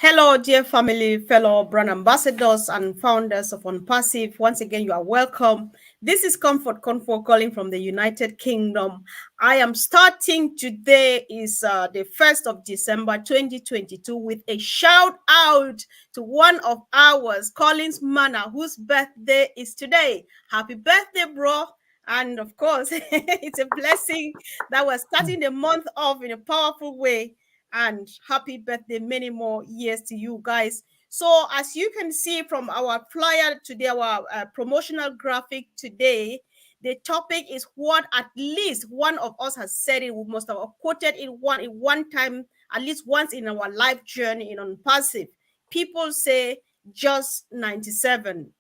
Hello, dear family, fellow brand ambassadors and founders of OnPassive. Once again, you are welcome. This is Comfort calling from the United Kingdom. I am starting today is the 1st of December 2022 with a shout out to one of ours, Collins Manor, whose birthday is today. Happy birthday, bro. And of course, it's a blessing that we're starting the month off in a powerful way, and happy birthday, many more years to you guys. So as you can see from our flyer today, our promotional graphic today, the topic is what at least one of us has said it. We must have quoted it one time, at least once in our life journey in OnPassive. People say just 97.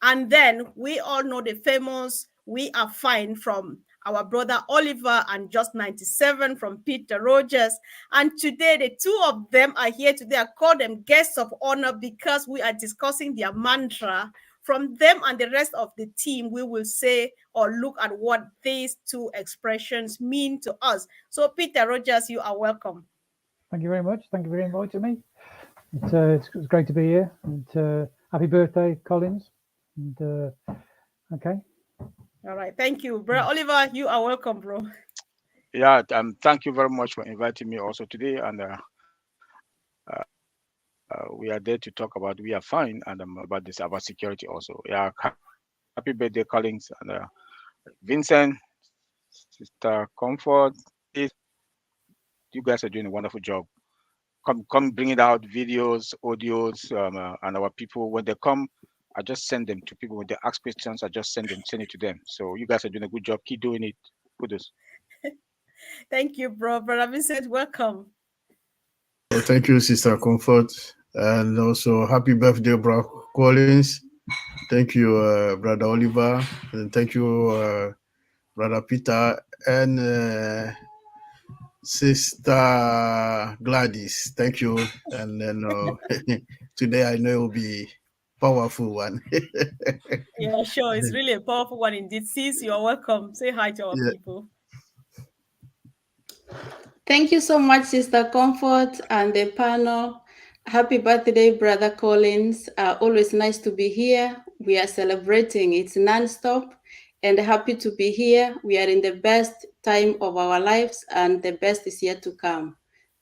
And then we all know the famous "We Are Fine" from our brother Oliver, and just 97 from Peter Rogers. And today, the two of them are here today. I call them guests of honor because we are discussing their mantra. From them and the rest of the team, we will say or look at what these two expressions mean to us. So, Peter Rogers, you are welcome. Thank you very much. Thank you for inviting me. It's great to be here. And happy birthday, Collins. And okay. All right. Thank you, bro. Oliver, you are welcome, bro. Yeah, thank you very much for inviting me also today. And we are there to talk about We Are Fine and about this, about security also. Yeah, happy birthday, Collins and Vincent, Sister Comfort. You guys are doing a wonderful job. Come bringing out videos, audios, and our people, when they come, I just send them to people. When they ask questions, I just send it to them. So you guys are doing a good job. Keep doing it. Kudos. Thank you, bro. Brother Vincent, welcome. Thank you, Sister Comfort. And also, happy birthday, bro Collins. Thank you, Brother Oliver. And thank you, Brother Peter. And Sister Gladys. Thank you. And then today I know it will be powerful one. Yeah, sure. It's really a powerful one indeed. Sis, you're welcome. Say hi to our people. Thank you so much, Sister Comfort and the panel. Happy birthday, Brother Collins. Always nice to be here. We are celebrating. It's non-stop and happy to be here. We are in the best time of our lives and the best is yet to come.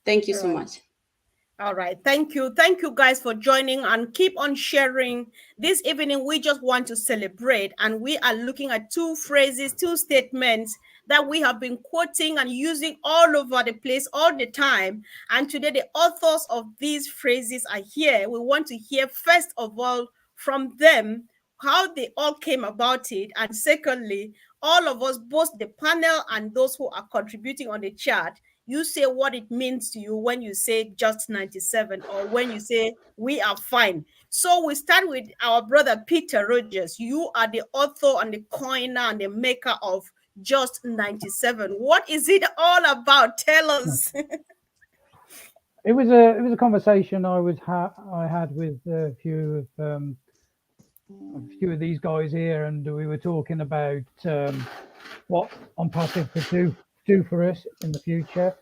Thank you so much. All right. Thank you. Thank you guys for joining and keep on sharing. This evening, we just want to celebrate, and we are looking at two phrases, two statements that we have been quoting and using all over the place all the time. And today, the authors of these phrases are here. We want to hear, first of all, from them, how they all came about it. And secondly, all of us, both the panel and those who are contributing on the chat, you say what it means to you when you say just 97 or when you say we are fine. So we start with our brother Peter Rogers. You are the author and the coiner and the maker of just 97. What is it all about? Tell us. It was a conversation I had with a few of these guys here, and we were talking about what OnPassive could do for us in the future.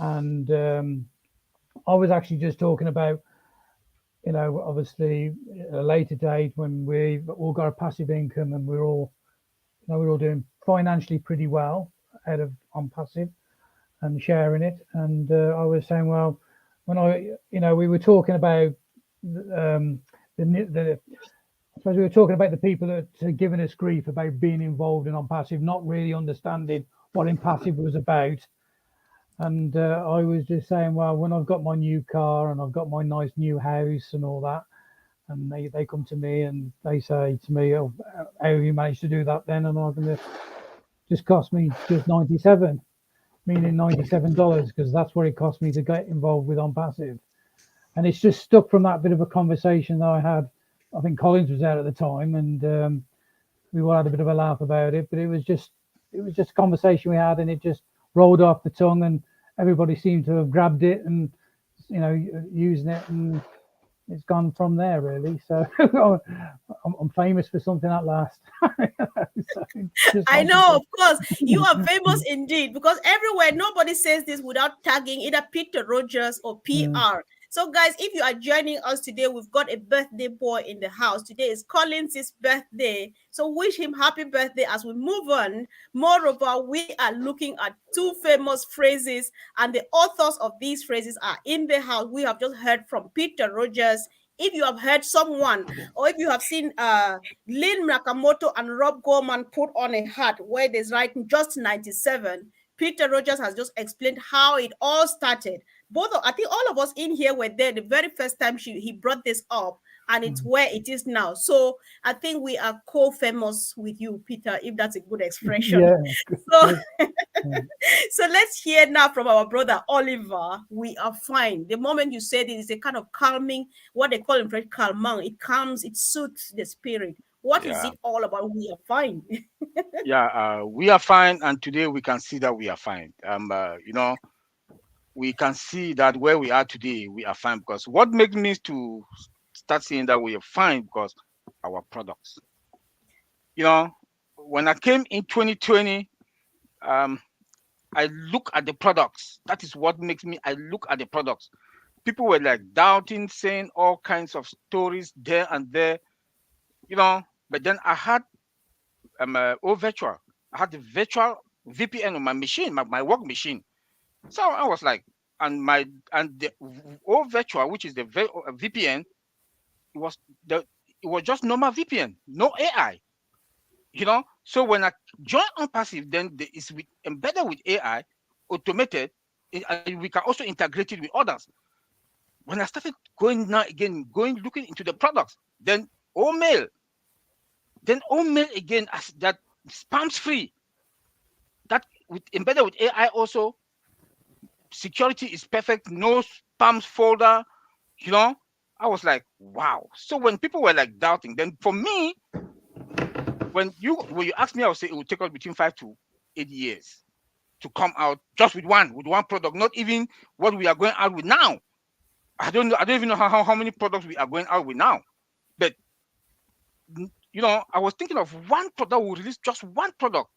And I was actually just talking about, obviously at a later date when we've all got a passive income and we're all doing financially pretty well out of OnPassive and sharing it. And I was saying, well, when we were talking about I suppose we were talking about the people that are giving us grief about being involved in OnPassive, not really understanding what OnPassive was about. And I was just saying, well, when I've got my new car and I've got my nice new house and all that, and they come to me and they say to me, oh, how have you managed to do that then? And I'm going to just cost me just 97, meaning $97, because that's what it cost me to get involved with OnPassive. And it's just stuck from that bit of a conversation that I had. I think Collins was out at the time, and we all had a bit of a laugh about it. But it was just a conversation we had, and it just rolled off the tongue, and everybody seemed to have grabbed it and using it, and it's gone from there really. So I'm famous for something at last. I know, of course, you are famous indeed, because everywhere nobody says this without tagging either Peter Rogers or PR. So, guys, if you are joining us today, we've got a birthday boy in the house. Today is Collins' birthday. So, wish him happy birthday as we move on. Moreover, we are looking at two famous phrases, and the authors of these phrases are in the house. We have just heard from Peter Rogers. If you have heard someone, or if you have seen Lynn Nakamoto and Rob Gorman put on a hat where there's writing just 97, Peter Rogers has just explained how it all started. I think all of us in here were there the very first time he brought this up, and it's where it is now. So I think we are co-famous with you, Peter, if that's a good expression. Yeah. So, so let's hear now from our brother Oliver. We are fine. The moment you said it is a kind of calming, what they call in French, calming. It calms, it soothes the spirit. What is it all about? We are fine. We are fine, and today we can see that we are fine. We can see that where we are today, we are fine, because what makes me to start saying that we are fine, because our products. When I came in 2020, I look at the products. That is what makes me. I look at the products. People were like doubting, saying all kinds of stories there and there, But then I had virtual. I had the virtual VPN on my machine, my work machine. So I was like, and the virtual, which is the VPN, it was just normal VPN, no AI. So when I join OnPassive, then it's embedded with AI, automated, and we can also integrate it with others. When I started looking into the products, then OMail again, as that spams free, that embedded with AI also, security is perfect, no spams folder, I was like, wow. So when people were like doubting, then for me, when you ask me, I would say it would take us between 5 to 8 years to come out just with one product, not even what we are going out with now. I don't even know how many products we are going out with now. But I was thinking of one product, we'll release just one product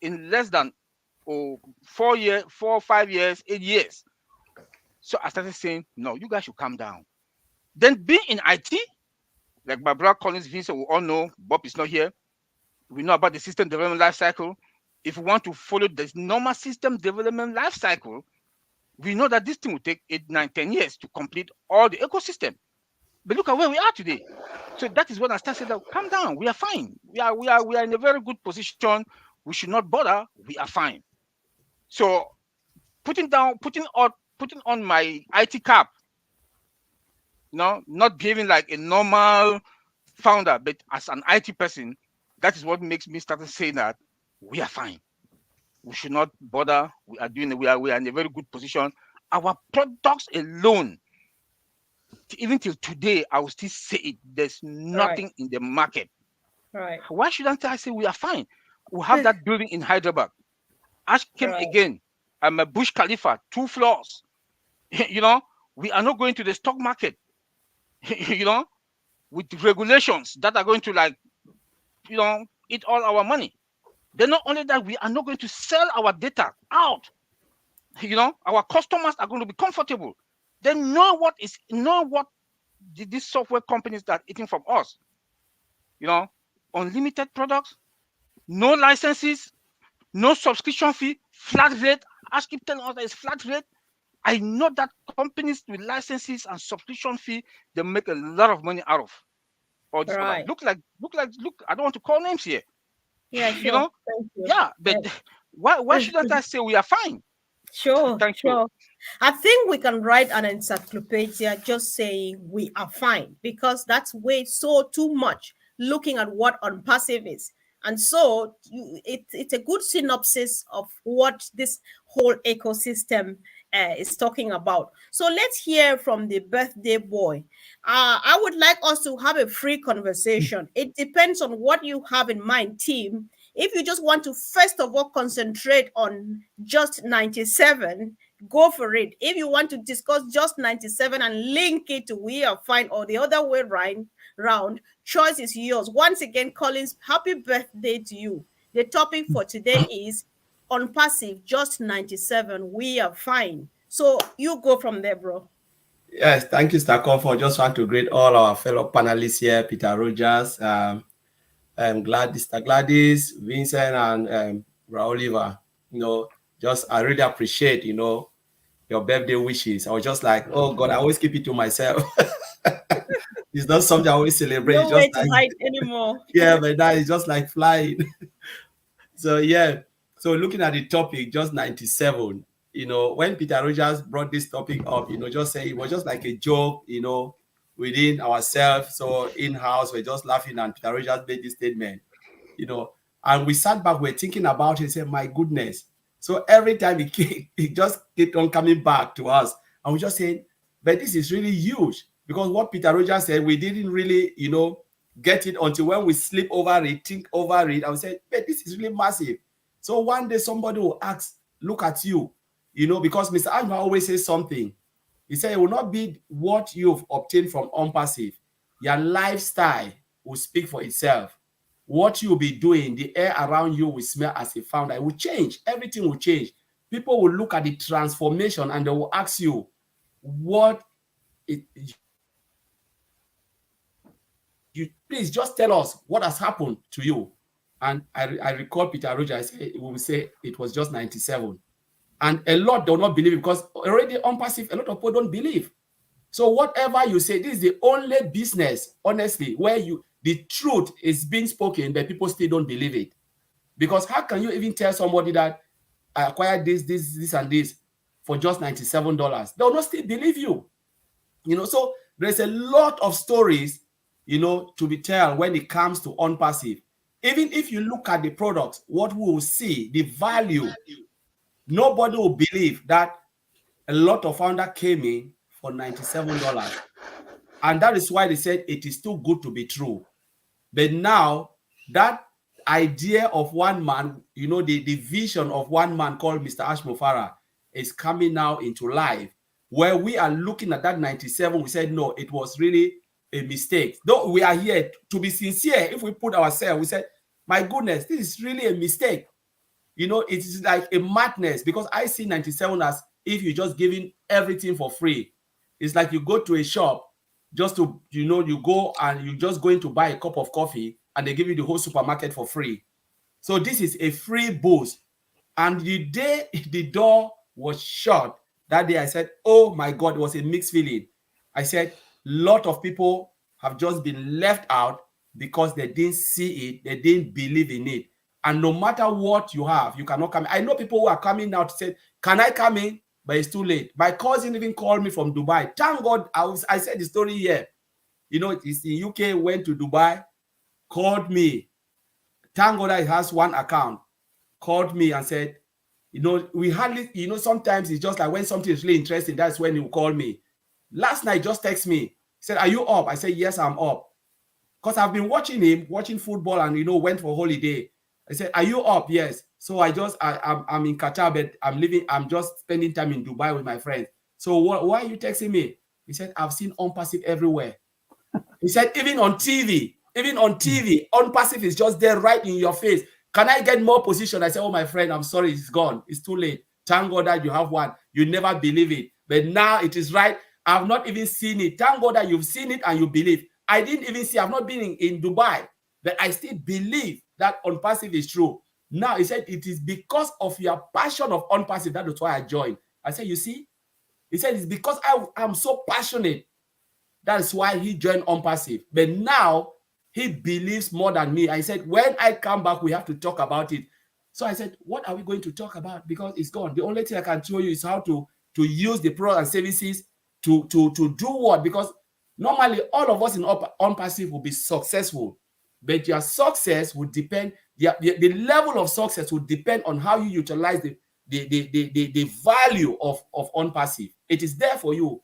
in less than 4, 5 years, 8 years. So I started saying, no, you guys should calm down. Then being in IT, like my brother Collins Vincent, we all know, Bob is not here. We know about the system development life cycle. If we want to follow the normal system development life cycle, we know that this thing will take 8, 9, 10 years to complete all the ecosystem. But look at where we are today. So that is when I started saying, calm down, we are fine. We are in a very good position. We should not bother. We are fine. So putting on my IT cap, not behaving like a normal founder, but as an IT person, that is what makes me start saying that we are fine. We should not bother. We are in a very good position. Our products alone, even till today, I will still say it. There's nothing in the market. Right. Why shouldn't I say we are fine? We have that building in Hyderabad. Ask him again. I'm a Burj Khalifa, 2 floors. We are not going to the stock market. With regulations that are going to eat all our money. Then not only that, we are not going to sell our data out. Our customers are going to be comfortable. They know what these software companies that are eating from us. Unlimited products, no licenses, no subscription fee, flat rate. Ask keep telling us that it's flat rate. I know that companies with licenses and subscription fee, they make a lot of money out of. Or this look. I don't want to call names here. Yeah, sure. Thank you. Yeah, but why shouldn't I say we are fine? Sure, Thank sure. you. I think we can write an encyclopedia just saying we are fine, because that's way so too much looking at what OnPassive is. And so it's a good synopsis of what this whole ecosystem is talking about. So let's hear from the birthday boy. I would like us to have a free conversation. It depends on what you have in mind, team. If you just want to, first of all, concentrate on just 97, go for it. If you want to discuss just 97 and link it to we are fine, or the other way round, choice is yours. Once again, Collins, happy birthday to you. The topic for today is OnPassive, just 97, we are fine. So you go from there, bro. Yes, thank you, Mr. Comfort. Just want to greet all our fellow panelists here, Peter Rogers, Gladys, Mr. Gladys, Vincent, and Oliver. I really appreciate, your birthday wishes. I was just like, oh God, I always keep it to myself. It's not something I always celebrate. No It's way just to like, hide anymore. yeah, but that is just like flying. So yeah, so looking at the topic, just 97. When Peter Rogers brought this topic up, just say it was just like a joke, within ourselves. So in-house, we're just laughing, and Peter Rogers made this statement, and we sat back, we're thinking about it and said, my goodness. So every time he just kept on coming back to us, and we just saying, but this is really huge, because what Peter Rogers said, we didn't really, get it until when we sleep over it, think over it, and we said, but this is really massive. So one day somebody will ask, look at you, because Mr. Ajma always says something. He said, it will not be what you've obtained from OnPassive. Your lifestyle will speak for itself. What you'll be doing, the air around you will smell as a founder. It will change. Everything will change. People will look at the transformation and they will ask you, please just tell us what has happened to you. And I recall Peter Rogers, we will say it was just 97. And a lot do not believe, because already OnPassive, a lot of people don't believe. So whatever you say, this is the only business, honestly, where the truth is being spoken, but people still don't believe it. Because how can you even tell somebody that I acquired this, and this for just $97? They will not still believe you. So there's a lot of stories, to be told when it comes to OnPassive. Even if you look at the products, what we will see, the value, nobody will believe that a lot of founders came in for $97. And that is why they said it is too good to be true. But now that idea of one man, the vision of one man called Mr. Ashmo Farah is coming now into life, where we are looking at that 97. We said, no, it was really a mistake. Though we are here to be sincere, if we put ourselves, we said, my goodness, this is really a mistake. It is like a madness, because I see 97 as if you're just giving everything for free. It's like you go to a shop just to, you go and you're just going to buy a cup of coffee and they give you the whole supermarket for free. So this is a free boost. And the day the door was shut, that day I said, oh my God, it was a mixed feeling. I said, a lot of people have just been left out because they didn't see it, they didn't believe in it. And no matter what you have, you cannot come. I know people who are coming now to say, can I come in? But it's too late. My cousin even called me from Dubai. Thank God, I said the story here. It's in UK, went to Dubai, called me. Thank God I has one account. Called me and said, we hardly, sometimes it's just like when something is really interesting, that's when he will call me. Last night, just text me. He said, are you up? I said, yes, I'm up. Because I've been watching football and, went for holiday. I said, are you up? Yes. So I'm in Qatar, but I'm just spending time in Dubai with my friends. So why are you texting me? He said, I've seen OnPassive everywhere. He said, even on TV, OnPassive is just there right in your face. Can I get more position? I said, oh, my friend, I'm sorry, it's gone. It's too late. Thank God that you have one. You never believe it. But now it is right. I've not even seen it. Thank God that you've seen it and you believe. I didn't even see, I've not been in Dubai, but I still believe that OnPassive is true. Now, he said, it is because of your passion of OnPassive, that is why I joined. I said, you see? He said, it's because I'm so passionate. That is why he joined OnPassive. But now, he believes more than me. I said, when I come back, we have to talk about it. So I said, what are we going to talk about? Because it's gone. The only thing I can show you is how to use the products and services to do what? Because normally, all of us in OnPassive will be successful. But your success would depend, the level of success would depend on how you utilize the value of OnPassive. It is there for you.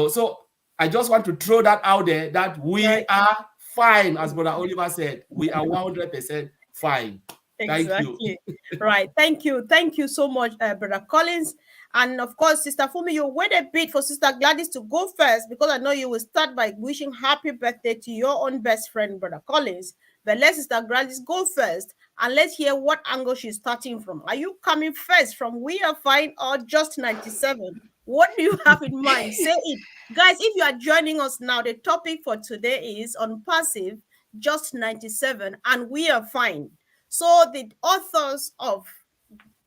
So I just want to throw that out there, that we are fine, as Brother Oliver said. We are 100% fine. Exactly. Thank you. Right. Thank you. Thank you so much, Brother Collins. And of course, Sister Fumi, you wait a bit for Sister Gladys to go first, because I know you will start by wishing happy birthday to your own best friend, Brother Collins. But let Sister Gladys go first, and let's hear what angle she's starting from. Are you coming first from we are fine or just 97? What do you have in mind? Say it. Guys, if you are joining us now, the topic for today is on passive, just 97, and we are fine. So the authors of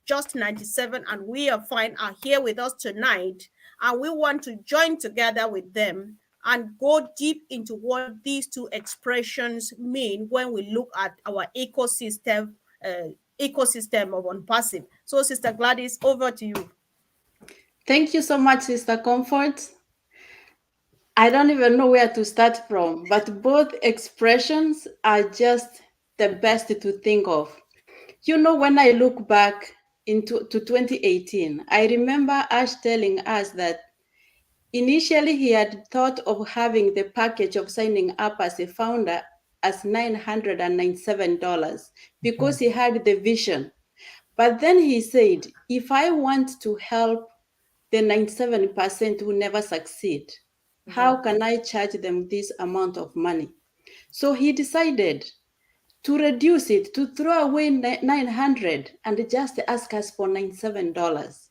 just 97 and we are fine are here with us tonight, and we want to join together with them and go deep into what these two expressions mean when we look at our ecosystem of unpassive. So Sister Gladys, over to you. Thank you so much, Sister Comfort. I don't even know where to start from, but both expressions are just the best to think of. You know, when I look back into 2018, I remember Ash telling us that initially he had thought of having the package of signing up as a founder as $997 because he had the vision. But then he said, if I want to help the 97% who never succeed, how can I charge them this amount of money? So he decided to reduce it, to throw away 900 and just ask us for $97.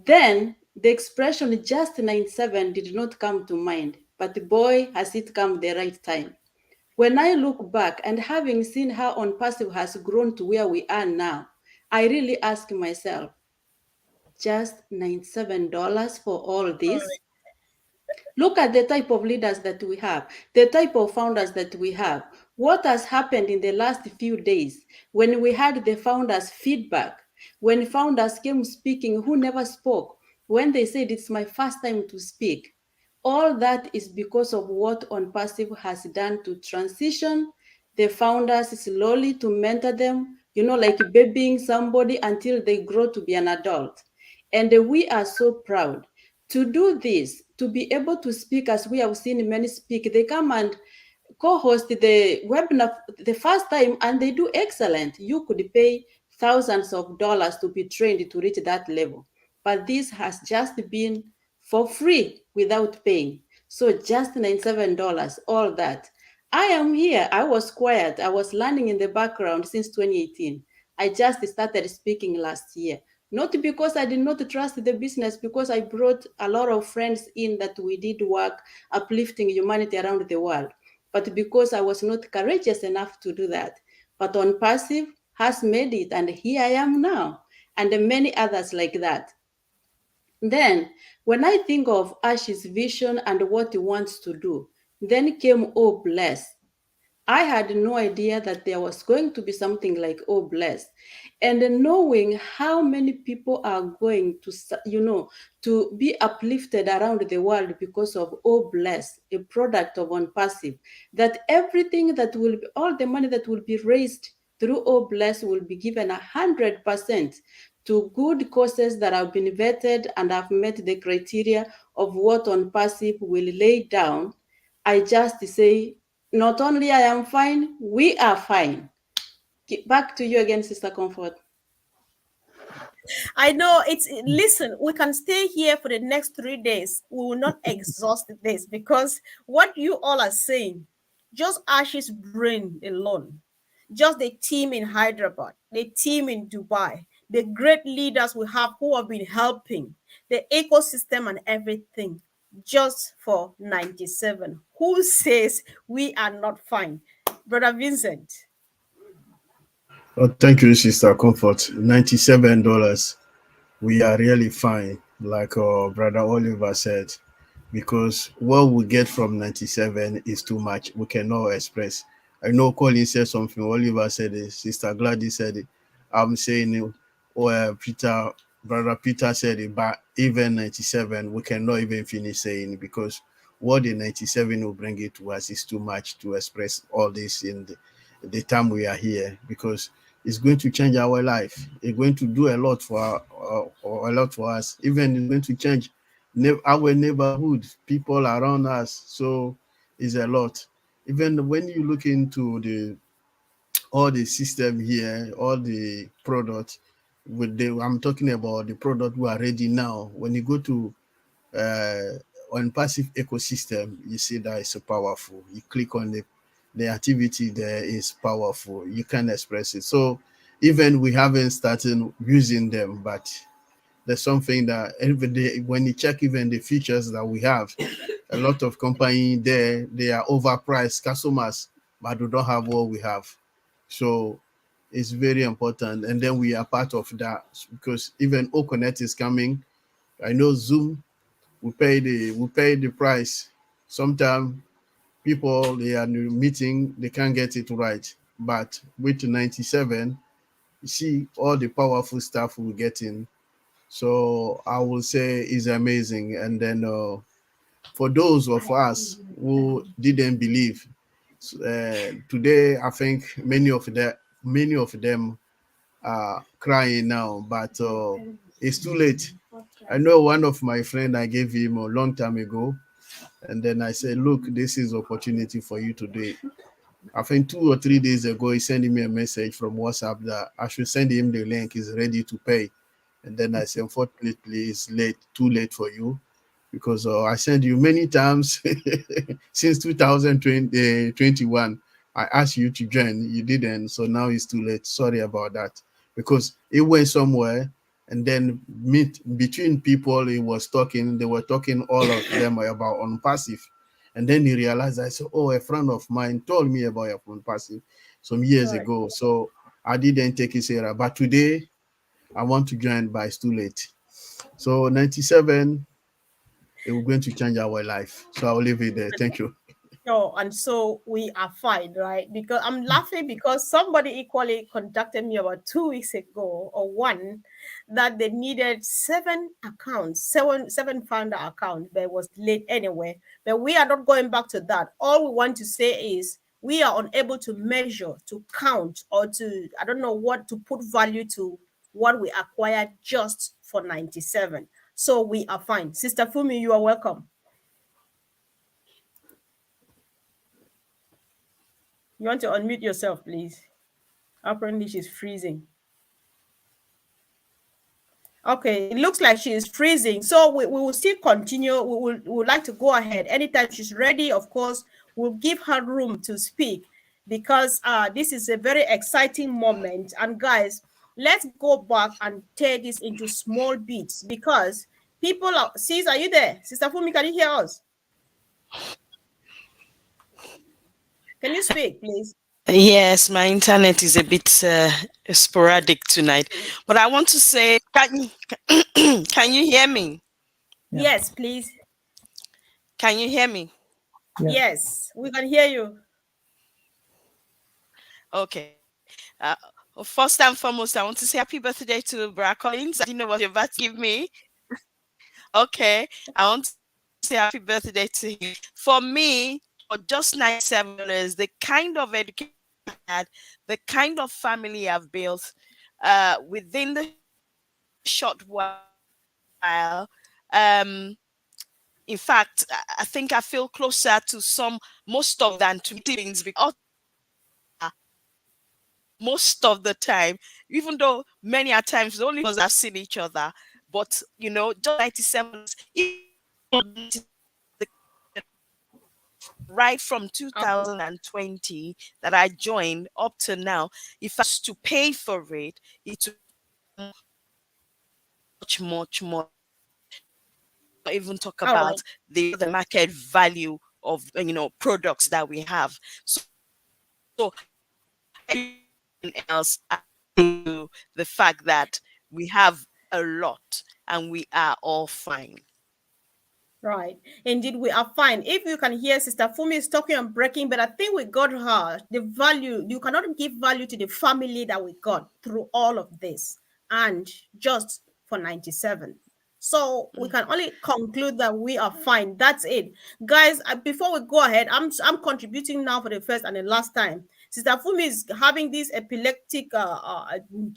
Then the expression just 97 did not come to mind, but boy, has it come the right time. When I look back and having seen how unpassive has grown to where we are now, I really ask myself, just $97 for all this? Look at the type of leaders that we have, the type of founders that we have. What has happened in the last few days when we had the founders' feedback, when founders came speaking who never spoke, when they said, it's my first time to speak. All that is because of what Unpassive has done to transition the founders slowly, to mentor them, like babying somebody until they grow to be an adult. And we are so proud to do this, to be able to speak as we have seen many speak. They come and co-host the webinar the first time and they do excellent. You could pay thousands of dollars to be trained to reach that level. But this has just been for free without paying. So just $97, all that. I am here. I was quiet. I was learning in the background since 2018. I just started speaking last year. Not because I did not trust the business, because I brought a lot of friends in that we did work uplifting humanity around the world, but because I was not courageous enough to do that. But Unpassive has made it, and here I am now, and many others like that. Then, when I think of Ash's vision and what he wants to do, then came Oh Bless. I had no idea that there was going to be something like Oh Bless. And knowing how many people are going to, to be uplifted around the world because of Oh Bless, a product of Unpassive, that everything that will be, all the money that will be raised through Oh Bless will be given 100% to good causes that have been vetted and have met the criteria of what Unpassive will lay down. I just say, not only I am fine, we are fine. Back to you again, Sister Comfort. I know listen, we can stay here for the next 3 days. We will not exhaust this, because what you all are saying, just Ash's brain alone, just the team in Hyderabad, the team in Dubai, the great leaders we have who have been helping, the ecosystem and everything, just for 97. Who says we are not fine? Brother Vincent. Oh, thank you, Sister Comfort. $97. We are really fine, like Brother Oliver said, because what we get from 97 is too much. We cannot express. I know Colin said something, Oliver said it, Sister Gladys said it, I'm saying it, Brother Peter said it, but even 97, we cannot even finish saying it, because what the 97 will bring it to us is too much to express all this in the time we are here, because it's going to change our life. It's going to do a lot for us. Even it's going to change our neighborhood, people around us. So it's a lot. Even when you look into all the system here, all the products, I'm talking about the product we are ready now. When you go to Unpassive ecosystem, you see that it's so powerful. You click on the activity there is powerful. You can express it. So even we haven't started using them, but there's something that every day when you check even the features that we have, a lot of company there, they are overpriced customers, but they don't have what we have. So it's very important. And then we are part of that because even Oconet is coming. I know Zoom, we pay the price. Sometimes people, they are in the meeting, they can't get it right. But with 97, you see all the powerful stuff we're getting. So I will say is amazing. And then for those of us who didn't believe, today I think many of them are crying now, but it's too late. I know one of my friend, I gave him a long time ago, and then I said, look, this is opportunity for you today. I think 2 or 3 days ago, he sent me a message from WhatsApp that I should send him the link. He's ready to pay. And then I said, unfortunately, it's too late for you, because I sent you many times since 2021. I asked you to join, you didn't, so now it's too late. Sorry about that, because it went somewhere, and then between people he was talking, they were talking all of them about OnPassive, and then he realized, I said, oh, a friend of mine told me about OnPassive some years ago, so I didn't take it serious. But today I want to join, but it's too late. So 97, it was going to change our life. So I'll leave it there. Thank you. No, and so we are fine, right? Because I'm laughing because somebody equally contacted me about 2 weeks ago, or one, that they needed 7 accounts, seven founder accounts, but it was late anyway. But we are not going back to that. All we want to say is we are unable to measure, to count, or to, I don't know what, to put value to what we acquired just for 97. So we are fine. Sister Fumi, you are welcome. You want to unmute yourself, please? Apparently, she's freezing. Okay, it looks like she is freezing. So we will still continue. We would like to go ahead. Anytime she's ready, of course, we'll give her room to speak, because this is a very exciting moment. And guys, let's go back and tear this into small bits, because people are... Sis, are you there? Sister Fumi, can you hear us? Can you speak, please? Yes, my internet is a bit sporadic tonight, but I want to say, can you hear me? Yeah. Yes, please. Can you hear me? Yeah. Yes, we can hear you. Okay. First and foremost, I want to say happy birthday to Brad Collins. I didn't know what you're about to give me. Okay. I want to say happy birthday to him. For me, for just $97, the kind of education I had, the kind of family I've built within the short while. In fact, I think I feel closer to most of than to meetings, because most of the time, even though many a times the only ones have seen each other, but you know, just 97, right from 2020 that I joined up to now, if I was to pay for it, it would be much more. Not even talk about the market value of, you know, products that we have. So anything else to the fact that we have a lot and we are all fine. Right. Indeed, we are fine. If you can hear Sister Fumi is talking and breaking, but I think we got her the value. You cannot give value to the family that we got through all of this, and just for 97. So we can only conclude that we are fine. That's it, guys. Before we go ahead, I'm contributing now for the first and the last time. Sister Fumi is having this epileptic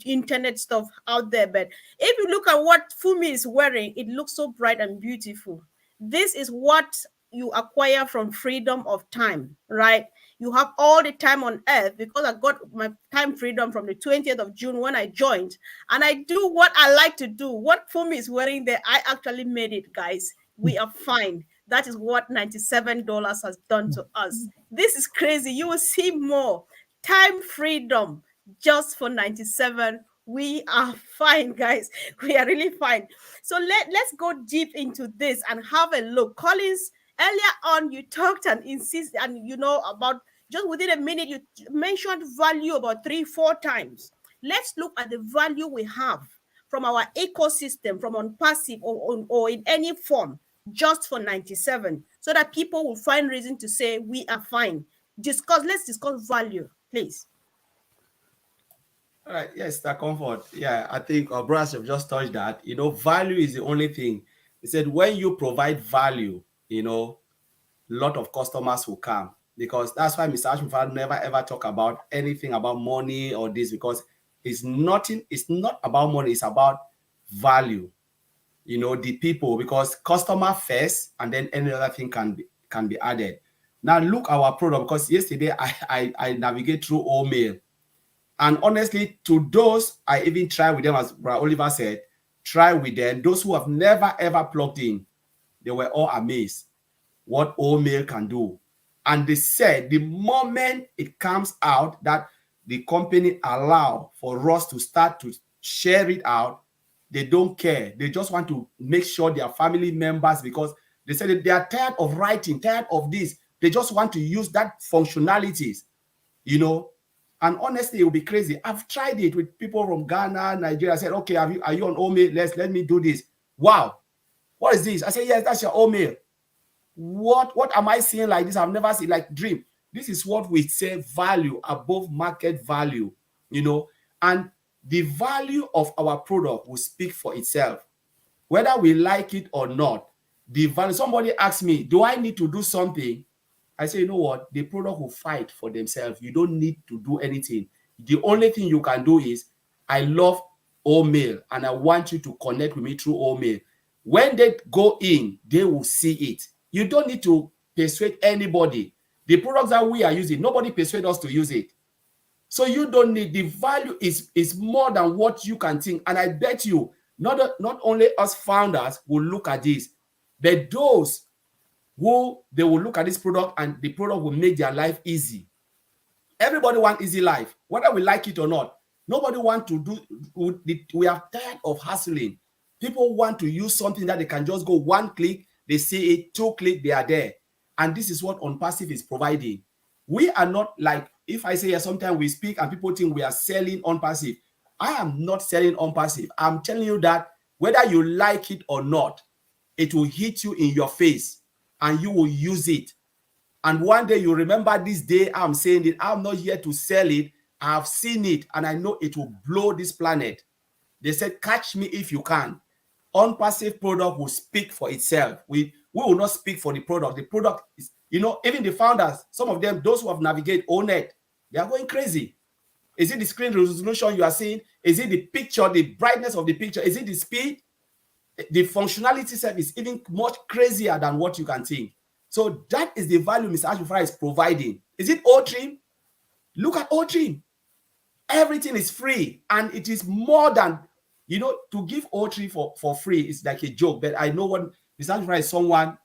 internet stuff out there, but if you look at what Fumi is wearing, it looks so bright and beautiful. This is what you acquire from freedom of time, right? You have all the time on earth, because I got my time freedom from the 20th of June when I joined, and I do what I like to do. What Fumi is wearing there, I actually made it, guys. We are fine. That is what $97 has done to us. This is crazy. You will see more time freedom just for 97. We are fine, guys. We are really fine. So let's go deep into this and have a look. Collins, earlier on, you talked and insist, and about just within a minute, you mentioned value about 3-4 times. Let's look at the value we have from our ecosystem, from on passive or in any form, just for 97, so that people will find reason to say we are fine. Let's discuss value, please. All right, yes, that comfort. Yeah, I think our brothers have just touched that. Value is the only thing. He said when you provide value, a lot of customers will come, because that's why Mr. Ashmufal never ever talk about anything about money or this, because it's not about money, it's about value. The people, because customer first, and then any other thing can be added. Now look our product, because yesterday I navigate through Omail. And honestly, to those, I even try with them, as Brother Oliver said, try with them. Those who have never ever plugged in, they were all amazed what Omail can do. And they said the moment it comes out that the company allow for us to start to share it out, they don't care. They just want to make sure their family members, because they said that they are tired of writing, tired of this. They just want to use that functionalities, And honestly, it will be crazy. I've tried it with people from Ghana, Nigeria. I said, okay, are you on Omail? Let me do this. Wow. What is this? I said, yes, that's your Omail. What am I seeing like this? I've never seen, like, dream. This is what we say value above market value, and the value of our product will speak for itself. Whether we like it or not, the value. Somebody asked me, do I need to do something? I say, you know what? The product will fight for themselves. You don't need to do anything. The only thing you can do is, I love Omail and I want you to connect with me through Omail. When they go in, they will see it. You don't need to persuade anybody. The products that we are using, nobody persuade us to use it. So you don't need, the value is more than what you can think. And I bet you, not only us founders will look at this, but those who they will look at this product and the product will make their life easy. Everybody wants easy life, whether we like it or not. Nobody wants to do, we are tired of hustling. People want to use something that they can just go one click, they see it, 2 click, they are there. And this is what OnPassive is providing. We are not like, if I say sometimes we speak and people think we are selling OnPassive. I am not selling OnPassive. I'm telling you that whether you like it or not, it will hit you in your face and you will use it. And one day you remember this day I'm saying it, I'm not here to sell it. I've seen it and I know it will blow this planet. They said, catch me if you can. OnPassive product will speak for itself. We will not speak for the product. The product is, even the founders, some of them, those who have navigated ONET, they are going crazy. Is it the screen resolution you are seeing? Is it the picture, the brightness of the picture? Is it the speed? The functionality set is even much crazier than what you can think. So that is the value Mr. Ashmufal is providing. Is it Otrim? Look at Otrim. Everything is free, and it is more than, to give Otrim for free is like a joke. But I know what Mr. Ashmufal is someone,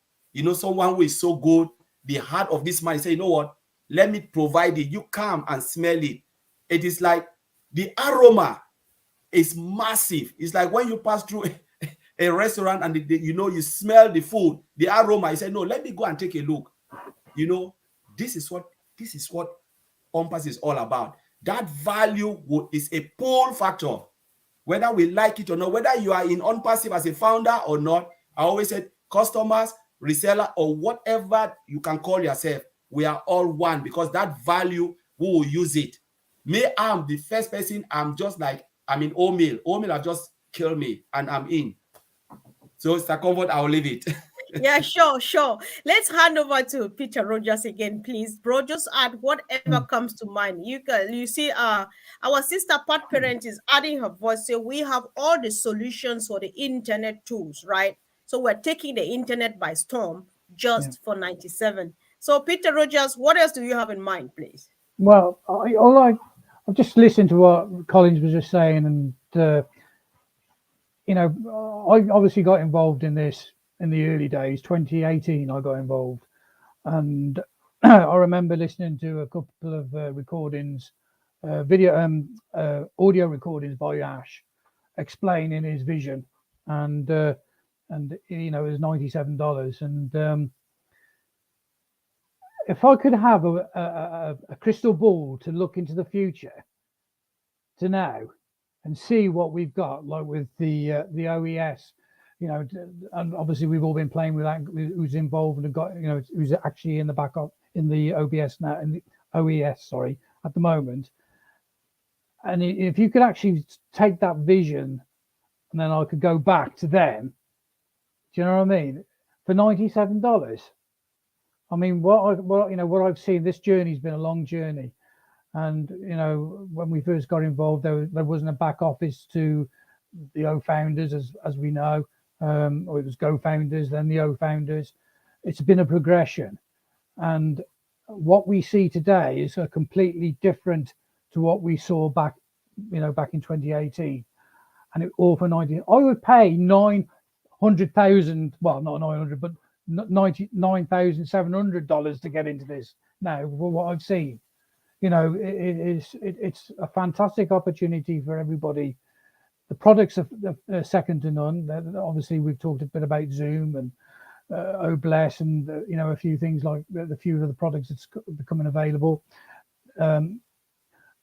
someone who is so good. The heart of this man is say, you know what? Let me provide it. You come and smell it. It is like the aroma is massive. It's like when you pass through a restaurant and you smell the food, the aroma. You say, no, let me go and take a look. This is what OnPassive is all about. That value is a pull factor, whether we like it or not, whether you are in OnPassive as a founder or not. I always said, customers, reseller, or whatever you can call yourself, we are all one, because that value, we will use it. Me, I'm the first person. I'm just like, I'm in Omail. Omail have just killed me and I'm in. So Mr. Comfort, I'll leave it. Yeah, sure. Let's hand over to Peter Rogers again, please. Bro, just add whatever comes to mind. You see, our sister Pat Parent is adding her voice. So we have all the solutions for the internet tools, right? So we're taking the internet by storm just for 97. So Peter Rogers, what else do you have in mind, please? Well, I've just listened to what Collins was just saying, and I obviously got involved in this in the early days. 2018, I got involved, and I remember listening to a couple of recordings audio recordings by Ash explaining his vision, and you know, it was $97. And if I could have a crystal ball to look into the future to now and see what we've got, like with the OES, you know, and obviously we've all been playing with that, who's involved and got, you know, who's actually in the backup in the OBS now, in the OES, sorry, at the moment. And if you could actually take that vision, and then I could go back to them, do you know what I mean? For $97. I mean, what I've seen, this journey's been a long journey. And, you know, when we first got involved, there wasn't a back office to the O founders, as we know, or it was Go founders, then the O founders. It's been a progression. And what we see today is a completely different to what we saw back in 2018. And it all for 90. I would pay 900,000, well, not 900, but $99,700 to get into this now, for what I've seen. You know, it's a fantastic opportunity for everybody. The products are second to none. Obviously, we've talked a bit about Zoom and OBLESS and you know, a few things like the few of the products that's becoming available.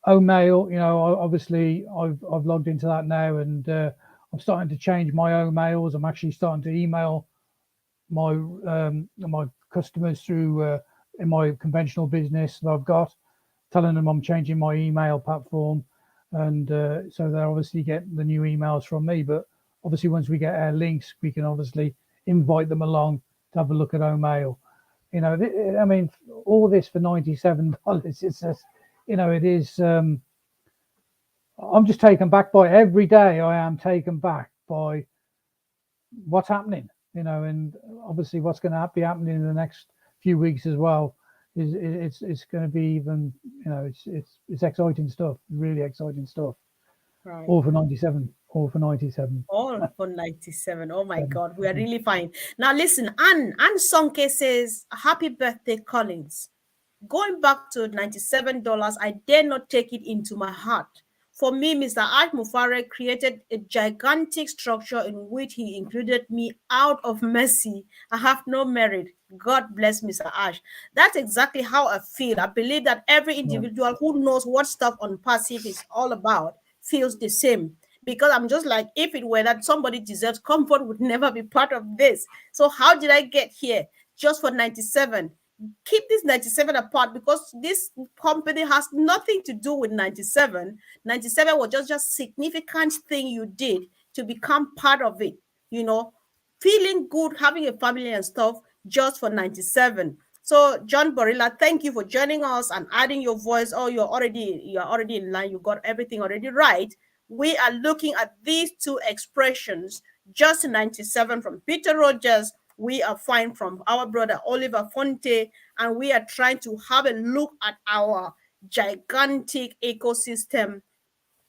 Omail, you know, obviously I've logged into that now, and I'm starting to change my Omails. I'm actually starting to email my my customers through in my conventional business that I've got, telling them I'm changing my email platform, and so they obviously get the new emails from me. But obviously, once we get our links, we can obviously invite them along to have a look at Omail. You know, I mean, all this for $97. It's just, you know, it is. I'm just taken back by every day. I am taken back by what's happening. You know, and obviously what's going to be happening in the next few weeks as well. It's going to be even, you know, it's exciting stuff, really exciting stuff. Right. All for 97. All for 97. All for 97. Oh my God, we are really fine. Now listen, Anne Sonke says, "Happy birthday, Collins. Going back to $97, I dare not take it into my heart. For me, Mr. Ash Mufareh created a gigantic structure in which he included me out of mercy. I have no merit. God bless Mr. Ash." That's exactly how I feel. I believe that every individual who knows what stuff on passive is all about feels the same. Because I'm just like, if it were that somebody deserves comfort, would never be part of this. So how did I get here? Just for 97. Keep this 97 apart, because this company has nothing to do with 97. 97 was just a significant thing you did to become part of it, you know, feeling good, having a family and stuff, just for 97. So John Borilla, thank you for joining us and adding your voice. Oh, you're already in line. You got everything already right. We are looking at these two expressions, just 97 from Peter Rogers. We are fine from our brother Oliver Fonte, and we are trying to have a look at our gigantic ecosystem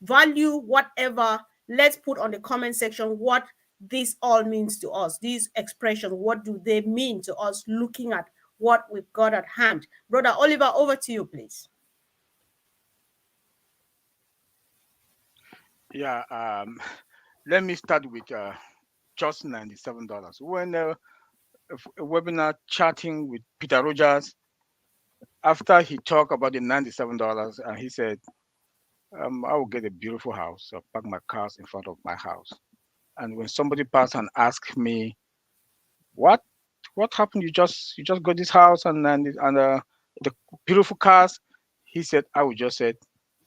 value, whatever. Let's put on the comment section what this all means to us. These expressions, what do they mean to us, looking at what we've got at hand? Brother Oliver, over to you, please. Yeah, let me start with just $97. When a webinar chatting with Peter Rogers, after he talked about the $97, and he said, I will get a beautiful house. I'll park my cars in front of my house. And when somebody passed and asked me, what happened? You just got this house and the beautiful cars. He said, I would just say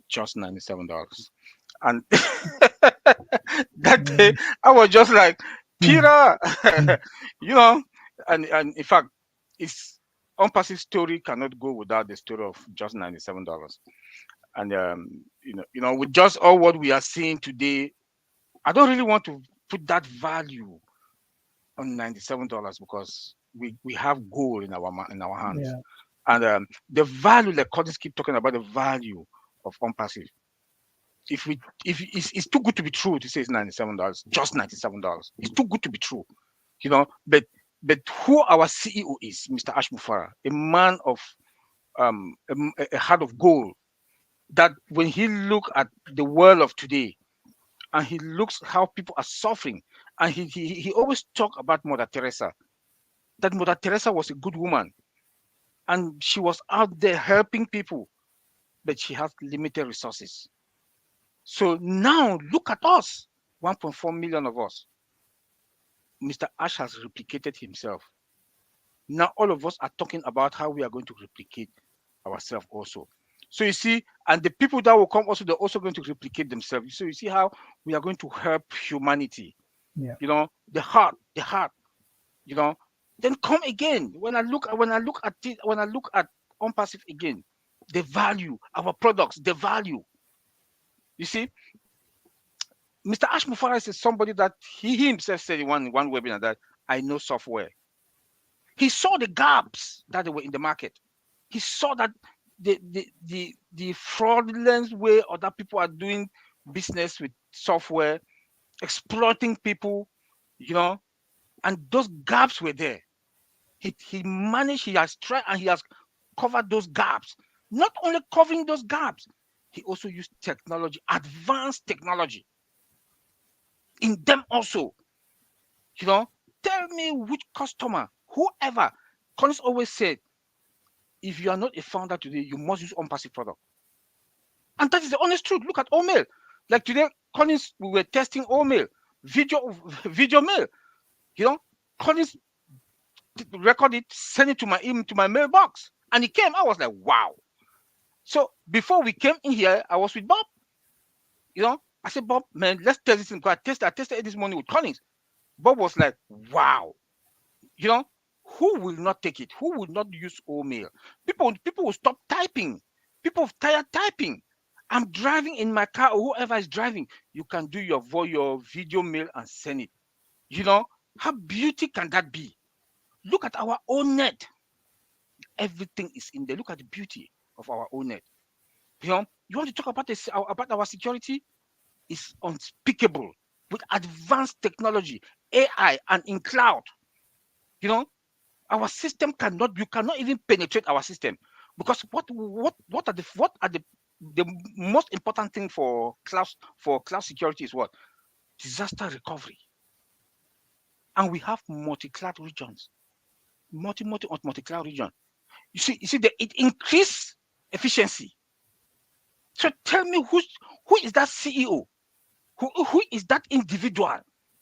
just $97. And that day I was just like, Peter, you know, and in fact, it's OnPassive story cannot go without the story of just $97. And you know, with just all what we are seeing today, I don't really want to put that value on $97 because we have gold in our hands. Yeah. And the value, like Curtis keep talking about, the value of OnPassive. If it's too good to be true to say it's $97, just $97. It's too good to be true, you know. But who our CEO is, Mr. Ash Mufareh, a man of a heart of gold, that when he look at the world of today, and he looks how people are suffering, and he always talk about Mother Teresa, that Mother Teresa was a good woman, and she was out there helping people, but she has limited resources. So now look at us, 1.4 million of us. Mr. Ash has replicated himself. Now all of us are talking about how we are going to replicate ourselves also. So you see, and the people that will come also, they're also going to replicate themselves. So you see how we are going to help humanity. Yeah. You know, the heart, you know. Then come again. When I look at it, when I look at OnPassive again, the value, our products, the value. You see, Mr. Ash Mufareh is somebody that he himself said in one webinar that I know software. He saw the gaps that were in the market. He saw that the fraudulent way other people are doing business with software, exploiting people, you know, and those gaps were there. He managed, he has tried, and he has covered those gaps. Not only covering those gaps, he also used technology, advanced technology in them also. You know, tell me which customer, whoever. Collins always said, if you are not a founder today, you must use OnPassive product. And that is the honest truth. Look at Omail. Like today, Collins, we were testing Omail, video mail. You know, Collins record it, send it to my email, to my mailbox, and it came. I was like, wow. So before we came in here, I was with Bob. You know, I said, Bob, man, let's test this thing. I tested it this morning with Collins. Bob was like, wow. You know, who will not take it? Who will not use Omail? People will stop typing. People are tired typing. I'm driving in my car, or whoever is driving, you can do your video mail and send it. You know, how beautiful can that be? Look at our own net. Everything is in there. Look at the beauty of our own net. You know, you want to talk about this, about our security? It's unspeakable with advanced technology, AI, and in cloud. You know, our system you cannot even penetrate our system, because what are the most important thing for cloud security is what? Disaster recovery. And we have multi-cloud regions, multi-cloud region. You see that it increased efficiency. So tell me who is that CEO? Who is that individual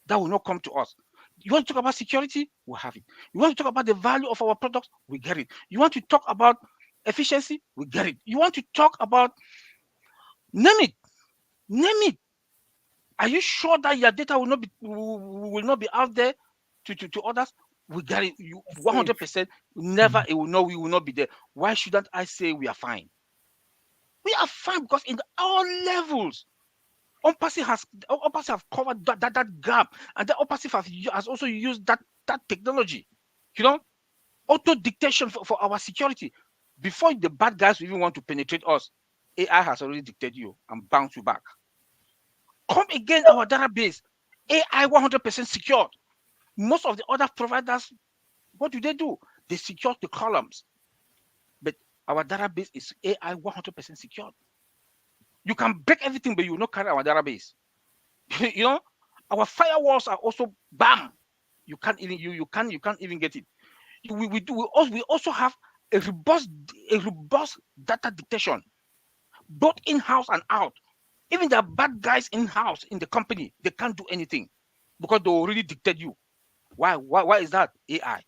that will not come to us? You want to talk about security? We have it. You want to talk about the value of our products? We get it. You want to talk about efficiency? We get it. You want to talk about, name it. Are you sure that your data will not be out there to others? We get it. 100%. Never. It will not. We will not be there. Why shouldn't I say we are fine? We are fine because in all levels, OnPassive have covered that gap, and the OnPassive has also used that technology. You know, auto dictation for our security. Before the bad guys even want to penetrate us, AI has already dictated you and bounce you back. Come again, our database, AI 100% secured. Most of the other providers, what do? They secure the columns, but our database is AI 100% secured. You can break everything, but you will not carry our database. You know, our firewalls are also bam. You can't even get it. We also have a robust data detection, both in-house and out. Even the bad guys in-house in the company, they can't do anything because they already dictate you. Why is that? AI.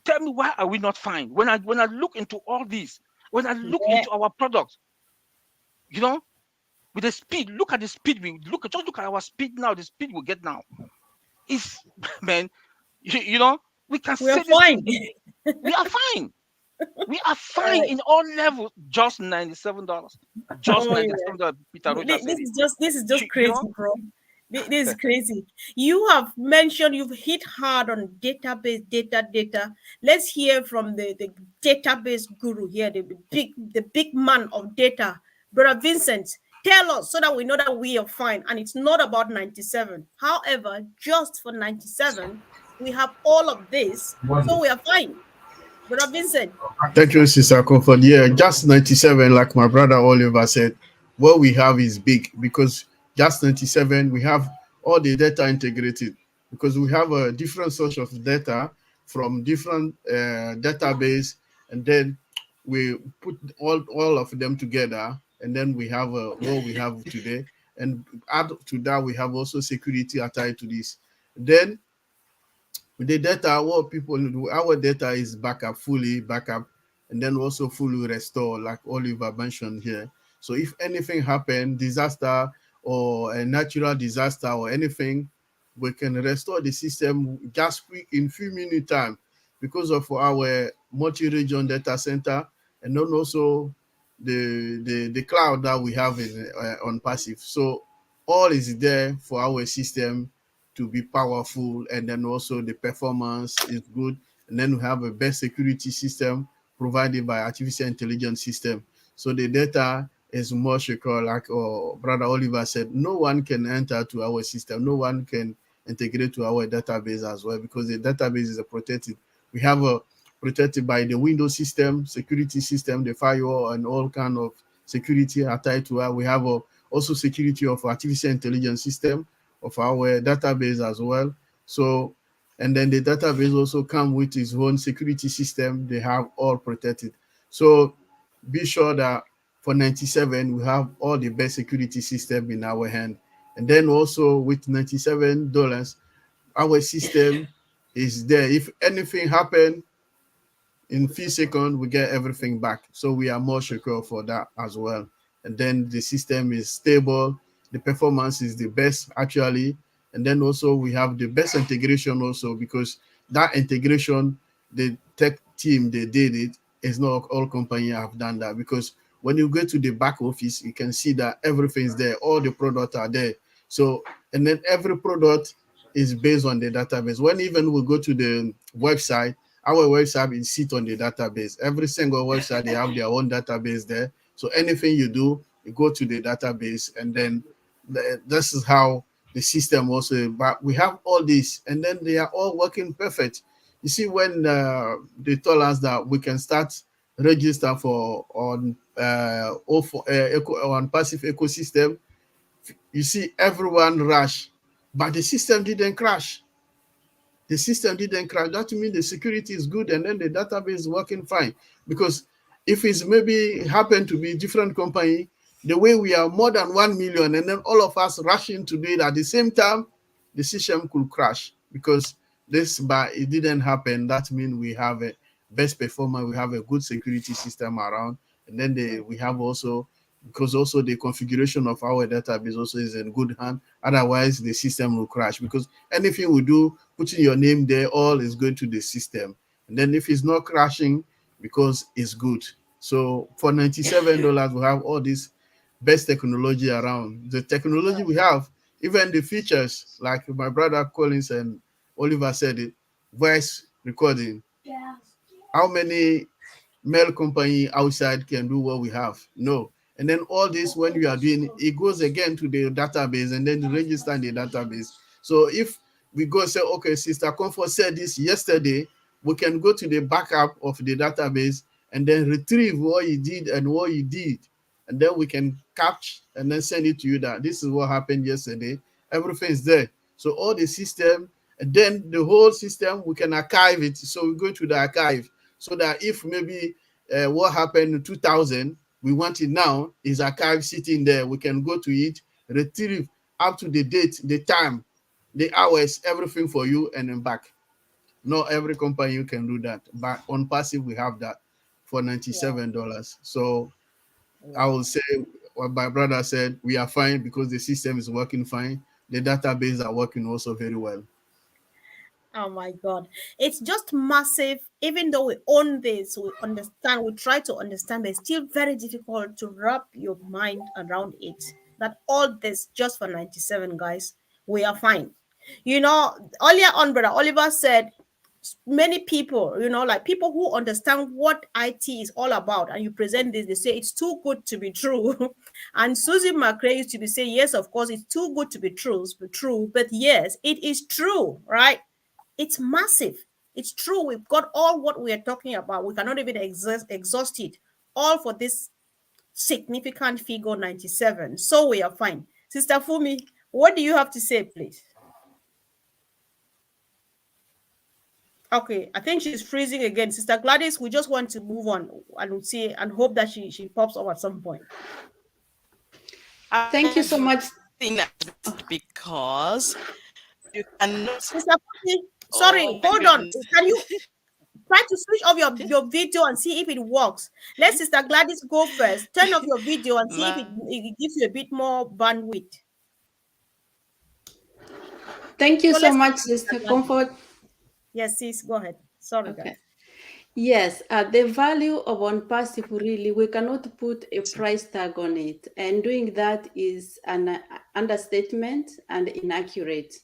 Tell me, why are we not fine? When I look into all this, when I look into our products, you know, with the speed, look at the speed just look at our speed now, the speed we get now. Is man, you know, we are fine. We are fine. We are fine in all levels. Just $97. Just $97. Peter Rogers said this is just crazy, you know? Bro. This is crazy. You have mentioned, you've hit hard on database, data. Let's hear from the database guru here, the big man of data, Brother Vincent. Tell us so that we know that we are fine. And it's not about 97. However, just for 97, we have all of this, so we are fine. Brother Vincent. Thank you, Sister Comfort. Yeah, just 97, like my brother Oliver said, what we have is big because just 97, we have all the data integrated because we have a different source of data from different database, and then we put all of them together, and then we have what we have today. And add to that, we have also security attached to this. Then with the data, what people do, our data is backup, fully backup, and then also fully restore, like Oliver mentioned here. So if anything happen, disaster or a natural disaster or anything, we can restore the system just quick in few minutes time because of our multi-region data center, and then also the cloud that we have in on passive. So all is there for our system to be powerful, and then also the performance is good, and then we have a best security system provided by artificial intelligence system. So the data is more secure, like brother Oliver said. No one can enter to our system, no one can integrate to our database as well, because the database is protected. We have a protected by the Windows system, security system, the firewall, and all kind of security attached to it. We have also security of artificial intelligence system of our database as well. So, and then the database also come with its own security system. They have all protected. So be sure that for 97, we have all the best security system in our hand. And then also with $97, our system is there. If anything happen, in few seconds, we get everything back. So we are more secure for that as well. And then the system is stable. The performance is the best actually. And then also we have the best integration also, because that integration, the tech team, they did it. It's not all companies have done that, because when you go to the back office, you can see that everything's there. All the products are there. So, and then every product is based on the database. When even we go to the website, our website is sit on the database. Every single website, they have their own database there. So anything you do, you go to the database, and then this is how the system also. But we have all this, and then they are all working perfect. You see, when they told us that we can start register for on on passive ecosystem, you see everyone rush, but the system didn't crash. The system didn't crash. That means the security is good, and then the database is working fine. Because if it's maybe happen to be different company, the way we are more than 1 million, and then all of us rushing to do it at the same time, the system could crash. Because this, but it didn't happen. That means we have a best performer, we have a good security system around, and then we have also, because also the configuration of our database also is in good hand. Otherwise, the system will crash, because anything we do, putting your name there, all is going to the system. And then if it's not crashing, because it's good. So for $97, we have all this best technology around. The technology we have, even the features, like my brother Collins and Oliver said it, voice recording. Yeah. How many mail company outside can do what we have? No. And then all this, when you are doing, it goes again to the database, and then you register in the database. So if we go say, okay, Sister Comfort said this yesterday, we can go to the backup of the database and then retrieve what you did and what you did. And then we can capture and then send it to you that this is what happened yesterday. Everything is there. So all the system, and then the whole system, we can archive it. So we go to the archive, so that if maybe what happened in 2000, we want it now, is archive sitting there. We can go to it, retrieve up to the date, the time, the hours, everything for you, and then back. Not every company you can do that, but on passive we have that for $97. Yeah. So I will say what my brother said, we are fine because the system is working fine. The database are working also very well. Oh my God. It's just massive. Even though we own this, we understand, we try to understand, but it's still very difficult to wrap your mind around it. That all this just for 97, guys, we are fine. You know, earlier on, Brother Oliver said many people, you know, like people who understand what IT is all about, and you present this, they say it's too good to be true. And Susie McRae used to be saying, yes, of course, it's too good to be true, but yes, it is true, right? It's massive. It's true, we've got all what we are talking about. We cannot even exhaust it all for this significant figure 97. So we are fine. Sister Fumi, what do you have to say, please? Okay, I think she's freezing again. Sister Gladys, we just want to move on and see and hope that she pops up at some point. Thank you so much. Because you cannot. Sister Fumi, sorry, hold on. Can you try to switch off your video and see if it works? Let Sister Gladys go first. Turn off your video and see if it gives you a bit more bandwidth. Thank you so much, Sister Comfort. Yes, sis, go ahead. Sorry, Okay. guys. Yes, the value of OnPassive, really, we cannot put a price tag on it. And doing that is an understatement and inaccurate.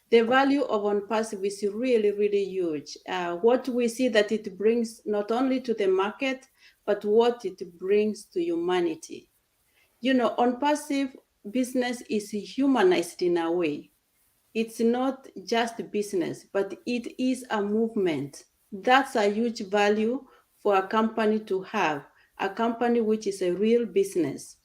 The value of OnPassive is really, really huge. What we see that it brings not only to the market, but what it brings to humanity. You know, OnPassive business is humanized in a way. It's not just business, but it is a movement. That's a huge value for a company to have, a company which is a real business.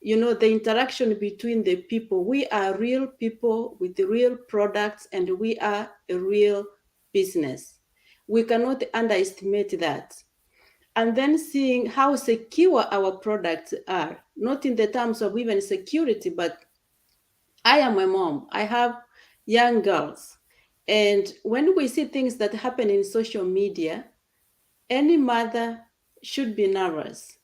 You know, the interaction between the people. We are real people with real products, and we are a real business. We cannot underestimate that. And then seeing how secure our products are, not in the terms of even security, but I am a mom. I have young girls. And when we see things that happen in social media, any mother should be nervous.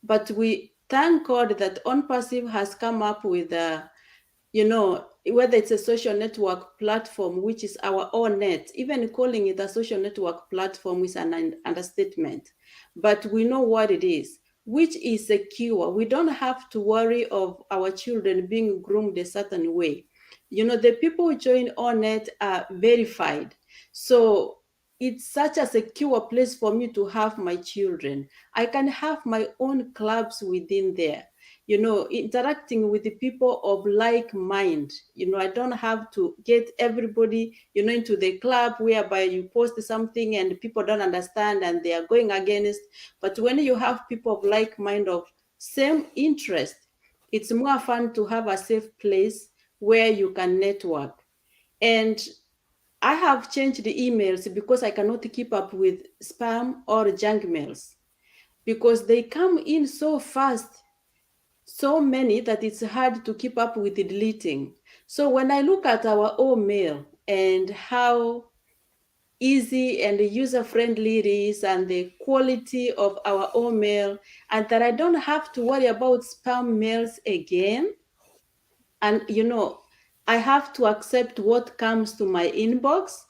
But we thank God that OnPassive has come up with whether it's a social network platform, which is our own net, even calling it a social network platform is an understatement. But we know what it is, which is secure. We don't have to worry of our children being groomed a certain way. You know, the people who join OnNet are verified. So it's such a secure place for me to have my children. I can have my own clubs within there, you know, interacting with the people of like mind. You know, I don't have to get everybody, you know, into the club whereby you post something and people don't understand and they are going against. But when you have people of like mind, of same interest, it's more fun to have a safe place where you can network. And I have changed the emails because I cannot keep up with spam or junk mails because they come in so fast, so many that it's hard to keep up with the deleting. So when I look at our own mail and how easy and user-friendly it is and the quality of our own mail, and that I don't have to worry about spam mails again, and you know, I have to accept what comes to my inbox.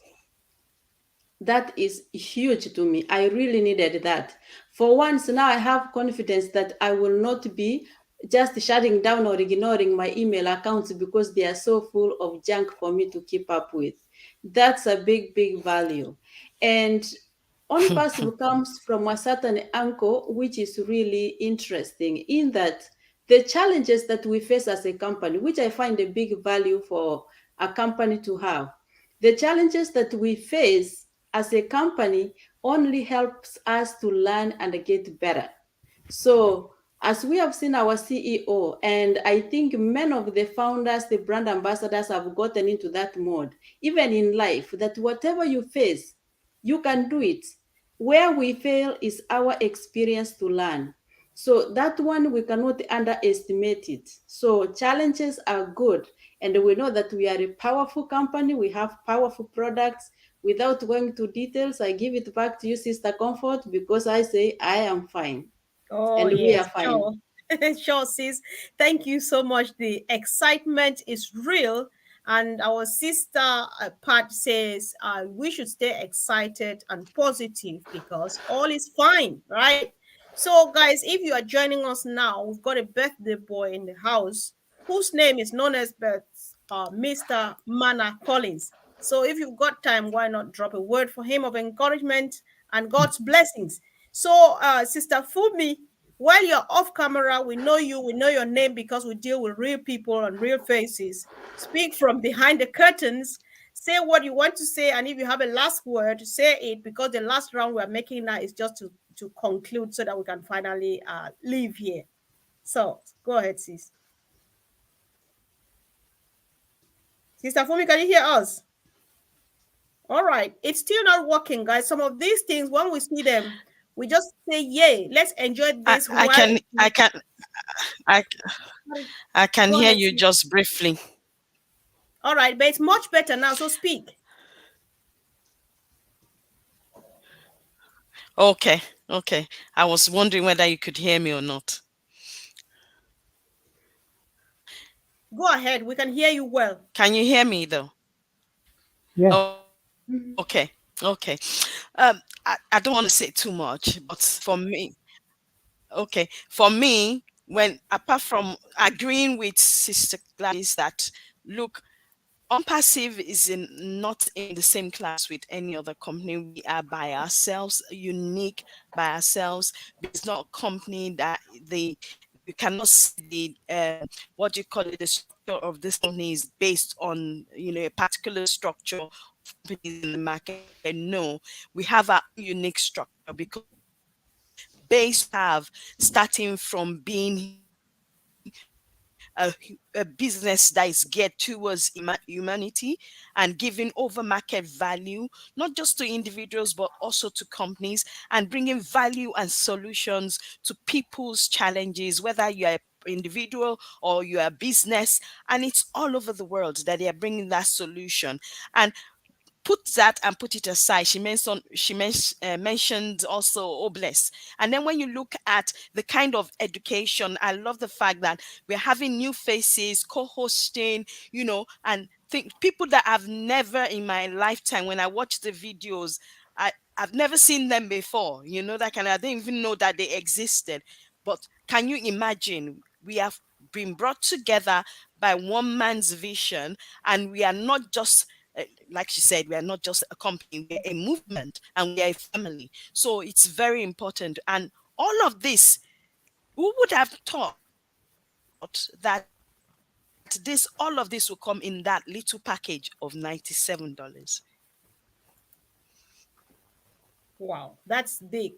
That is huge to me. I really needed that. For once, now I have confidence that I will not be just shutting down or ignoring my email accounts because they are so full of junk for me to keep up with. That's a big, big value. And OnPassive comes from a certain angle, which is really interesting in that the challenges that we face as a company, which I find a big value for a company to have, the challenges that we face as a company only helps us to learn and get better. So as we have seen our CEO, and I think many of the founders, the brand ambassadors have gotten into that mode, even in life, that whatever you face, you can do it. Where we fail is our experience to learn. So that one, we cannot underestimate it. So challenges are good. And we know that we are a powerful company. We have powerful products. Without going to details, I give it back to you, Sister Comfort, because I say I am fine. Oh, and we are fine. Sure. Sure, sis. Thank you so much. The excitement is real. And our sister Pat says we should stay excited and positive because all is fine, right? So, guys, if you are joining us now, we've got a birthday boy in the house whose name is known as Mr. Mana Collins. So, if you've got time, why not drop a word for him of encouragement and God's blessings? So, Sister Fumi, while you're off camera, we know you, we know your name because we deal with real people and real faces. Speak from behind the curtains. say what you want to say, and if you have a last word, say it, because the last round we're making now is just to conclude so that we can finally leave here. So go ahead, sis. Sister Fumi, can you hear us? All right, it's still not working, guys. Some of these things, when we see them, we just say, "Yay, let's enjoy this." I can hear you just briefly. All right, but it's much better now, so speak. Okay. I was wondering whether you could hear me or not. Go ahead, we can hear you well. Can you hear me though? Yeah. Oh, okay. I don't want to say too much, but for me, when apart from agreeing with Sister Gladys that look, OnPassive is not in the same class with any other company. We are by ourselves, unique by ourselves. It's not a company that you cannot see the what do you call it, the structure of this company is based on a particular structure of companies in the market. And no, we have a unique structure because base have starting from being a business that is geared towards humanity and giving over market value, not just to individuals, but also to companies, and bringing value and solutions to people's challenges, whether you're an individual or you're a business, and it's all over the world that they are bringing that solution. And put that and put it aside. She mentioned also Obless. And then when you look at the kind of education, I love the fact that we're having new faces, co-hosting, and think people that I've never in my lifetime, when I watch the videos, I've never seen them before. That kind of, I didn't even know that they existed. But can you imagine? We have been brought together by one man's vision, and we are not just like she said, we are not just a company, we're a movement and we are a family. So it's very important. And all of this, who would have thought that all of this will come in that little package of $97? Wow, that's big.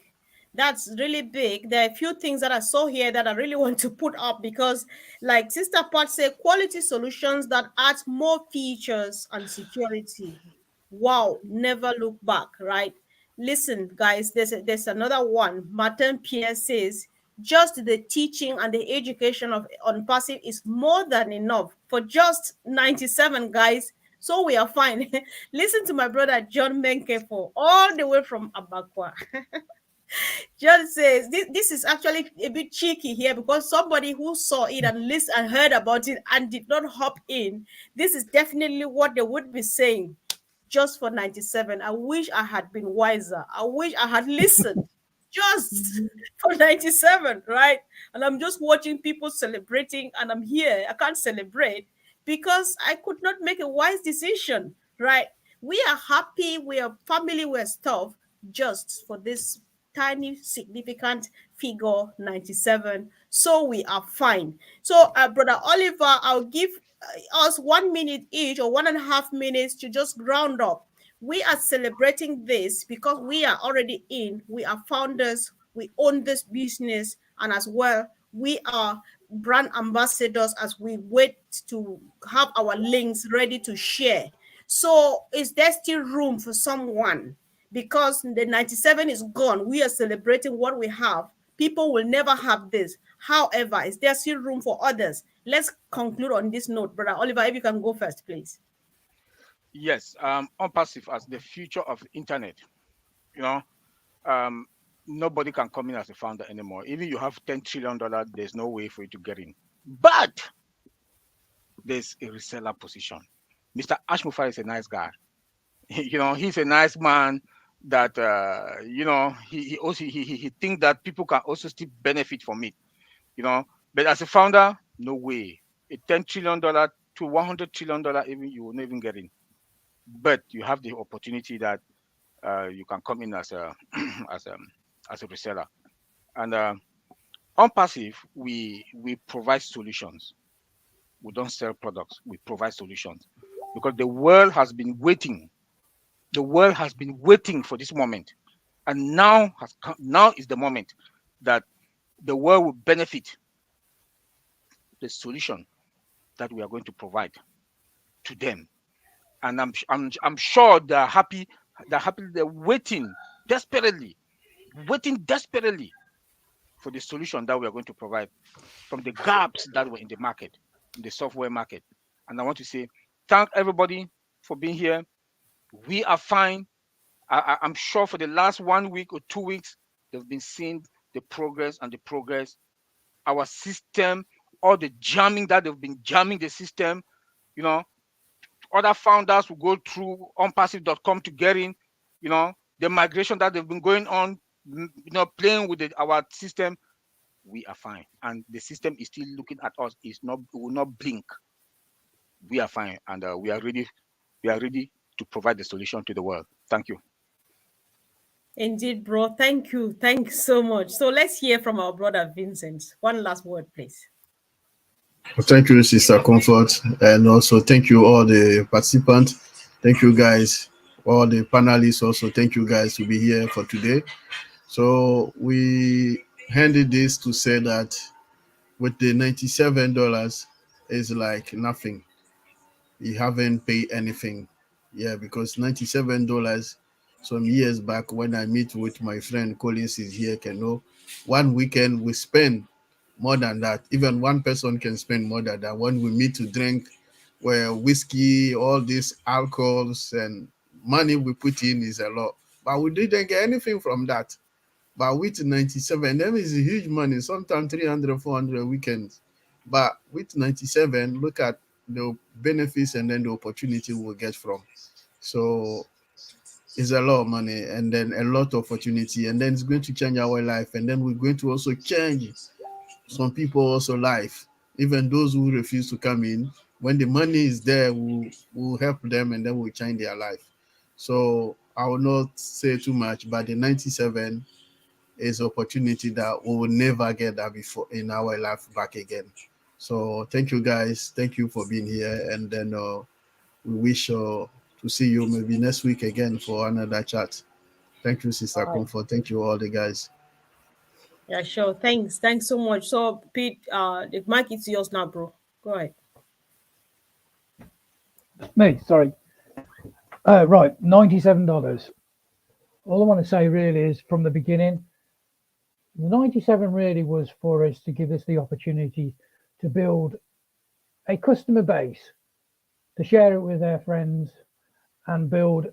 That's really big. There are a few things that I saw here that I really want to put up because, like Sister Pat said, quality solutions that add more features and security. Wow, never look back, right? Listen, guys, there's another one. Martin Pierre says, just the teaching and the education of OnPassive is more than enough for just 97, guys. So we are fine. Listen to my brother John Menkefo, all the way from Abakwa. John says this is actually a bit cheeky here because somebody who saw it and listened and heard about it and did not hop in, this is definitely what they would be saying. Just for 97. I wish I had been wiser. I wish I had listened just for 97, right? And I'm just watching people celebrating, and I'm here. I can't celebrate because I could not make a wise decision, right? We are happy, we are family, we're stuff just for this tiny significant figure 97. So we are fine. So Brother Oliver, I'll give us 1 minute each or 1.5 minutes to just round up. We are celebrating this because we are already in, we are founders, we own this business, and as well we are brand ambassadors as we wait to have our links ready to share. So is there still room for someone? Because the 97 is gone, we are celebrating what we have. People will never have this. However, is there still room for others? Let's conclude on this note. Brother Oliver, if you can go first, please. Yes, OnPassive as the future of internet. Nobody can come in as a founder anymore. Even you have $10 trillion, there's no way for you to get in. But there's a reseller position. Mr. Ashmufar is a nice guy. He's a nice man that he thinks that people can also still benefit from it. But as a founder, no way. A $10 trillion to $100 trillion, even you will not even get in. But you have the opportunity that you can come in as a as a reseller. And OnPassive, we provide solutions. We don't sell products. We provide solutions. because the world has been waiting. The world has been waiting for this moment, and now has come. Now is the moment that the world will benefit the solution that we are going to provide to them. And I'm sure they're happy. They're waiting desperately for the solution that we are going to provide from the gaps that were in the market, in the software market. And I want to say thank everybody for being here. We are fine. I'm sure for the last 1 week or 2 weeks, they've been seeing the progress and the progress. Our system, all the jamming that they've been jamming the system, you know, other founders will go through onpassive.com to get in, you know, the migration that they've been going on, you know, playing with our system. We are fine, and the system is still looking at us. Will not blink. We are fine, and we are ready. We are ready to provide the solution to the world. Thank you. Indeed, bro. Thank you. Thanks so much. So let's hear from our brother Vincent. One last word, please. Well, thank you, Sister Comfort, and also thank you all the participants. Thank you guys, all the panelists. Also, thank you guys to be here for today. So we handed this to say that with the $97 is like nothing. You haven't paid anything. Yeah, because $97 some years back when I meet with my friend Collins is here, can know one weekend we spend more than that. Even one person can spend more than that when we meet to drink where whiskey, all these alcohols and money we put in is a lot. But we didn't get anything from that. But with 97, that is a huge money, sometimes 300, 400 weekends. But with 97, look at the benefits and then the opportunity we'll get from. So it's a lot of money and then a lot of opportunity, and then it's going to change our life. And then we're going to also change some people also life, even those who refuse to come in. When the money is there, we'll help them and then we'll change their life. So I will not say too much, but the 97 is opportunity that we will never get that before in our life back again. So thank you guys. Thank you for being here. And then we wish to see you maybe next week again for another chat. Thank you, Sister Comfort. Thank you all the guys. Yeah, sure. Thanks so much. So Pete, the mic is yours now, bro. Go ahead. Me, sorry. Right, $97. All I want to say really is from the beginning, the 97 really was for us to give us the opportunity to build a customer base, to share it with their friends and build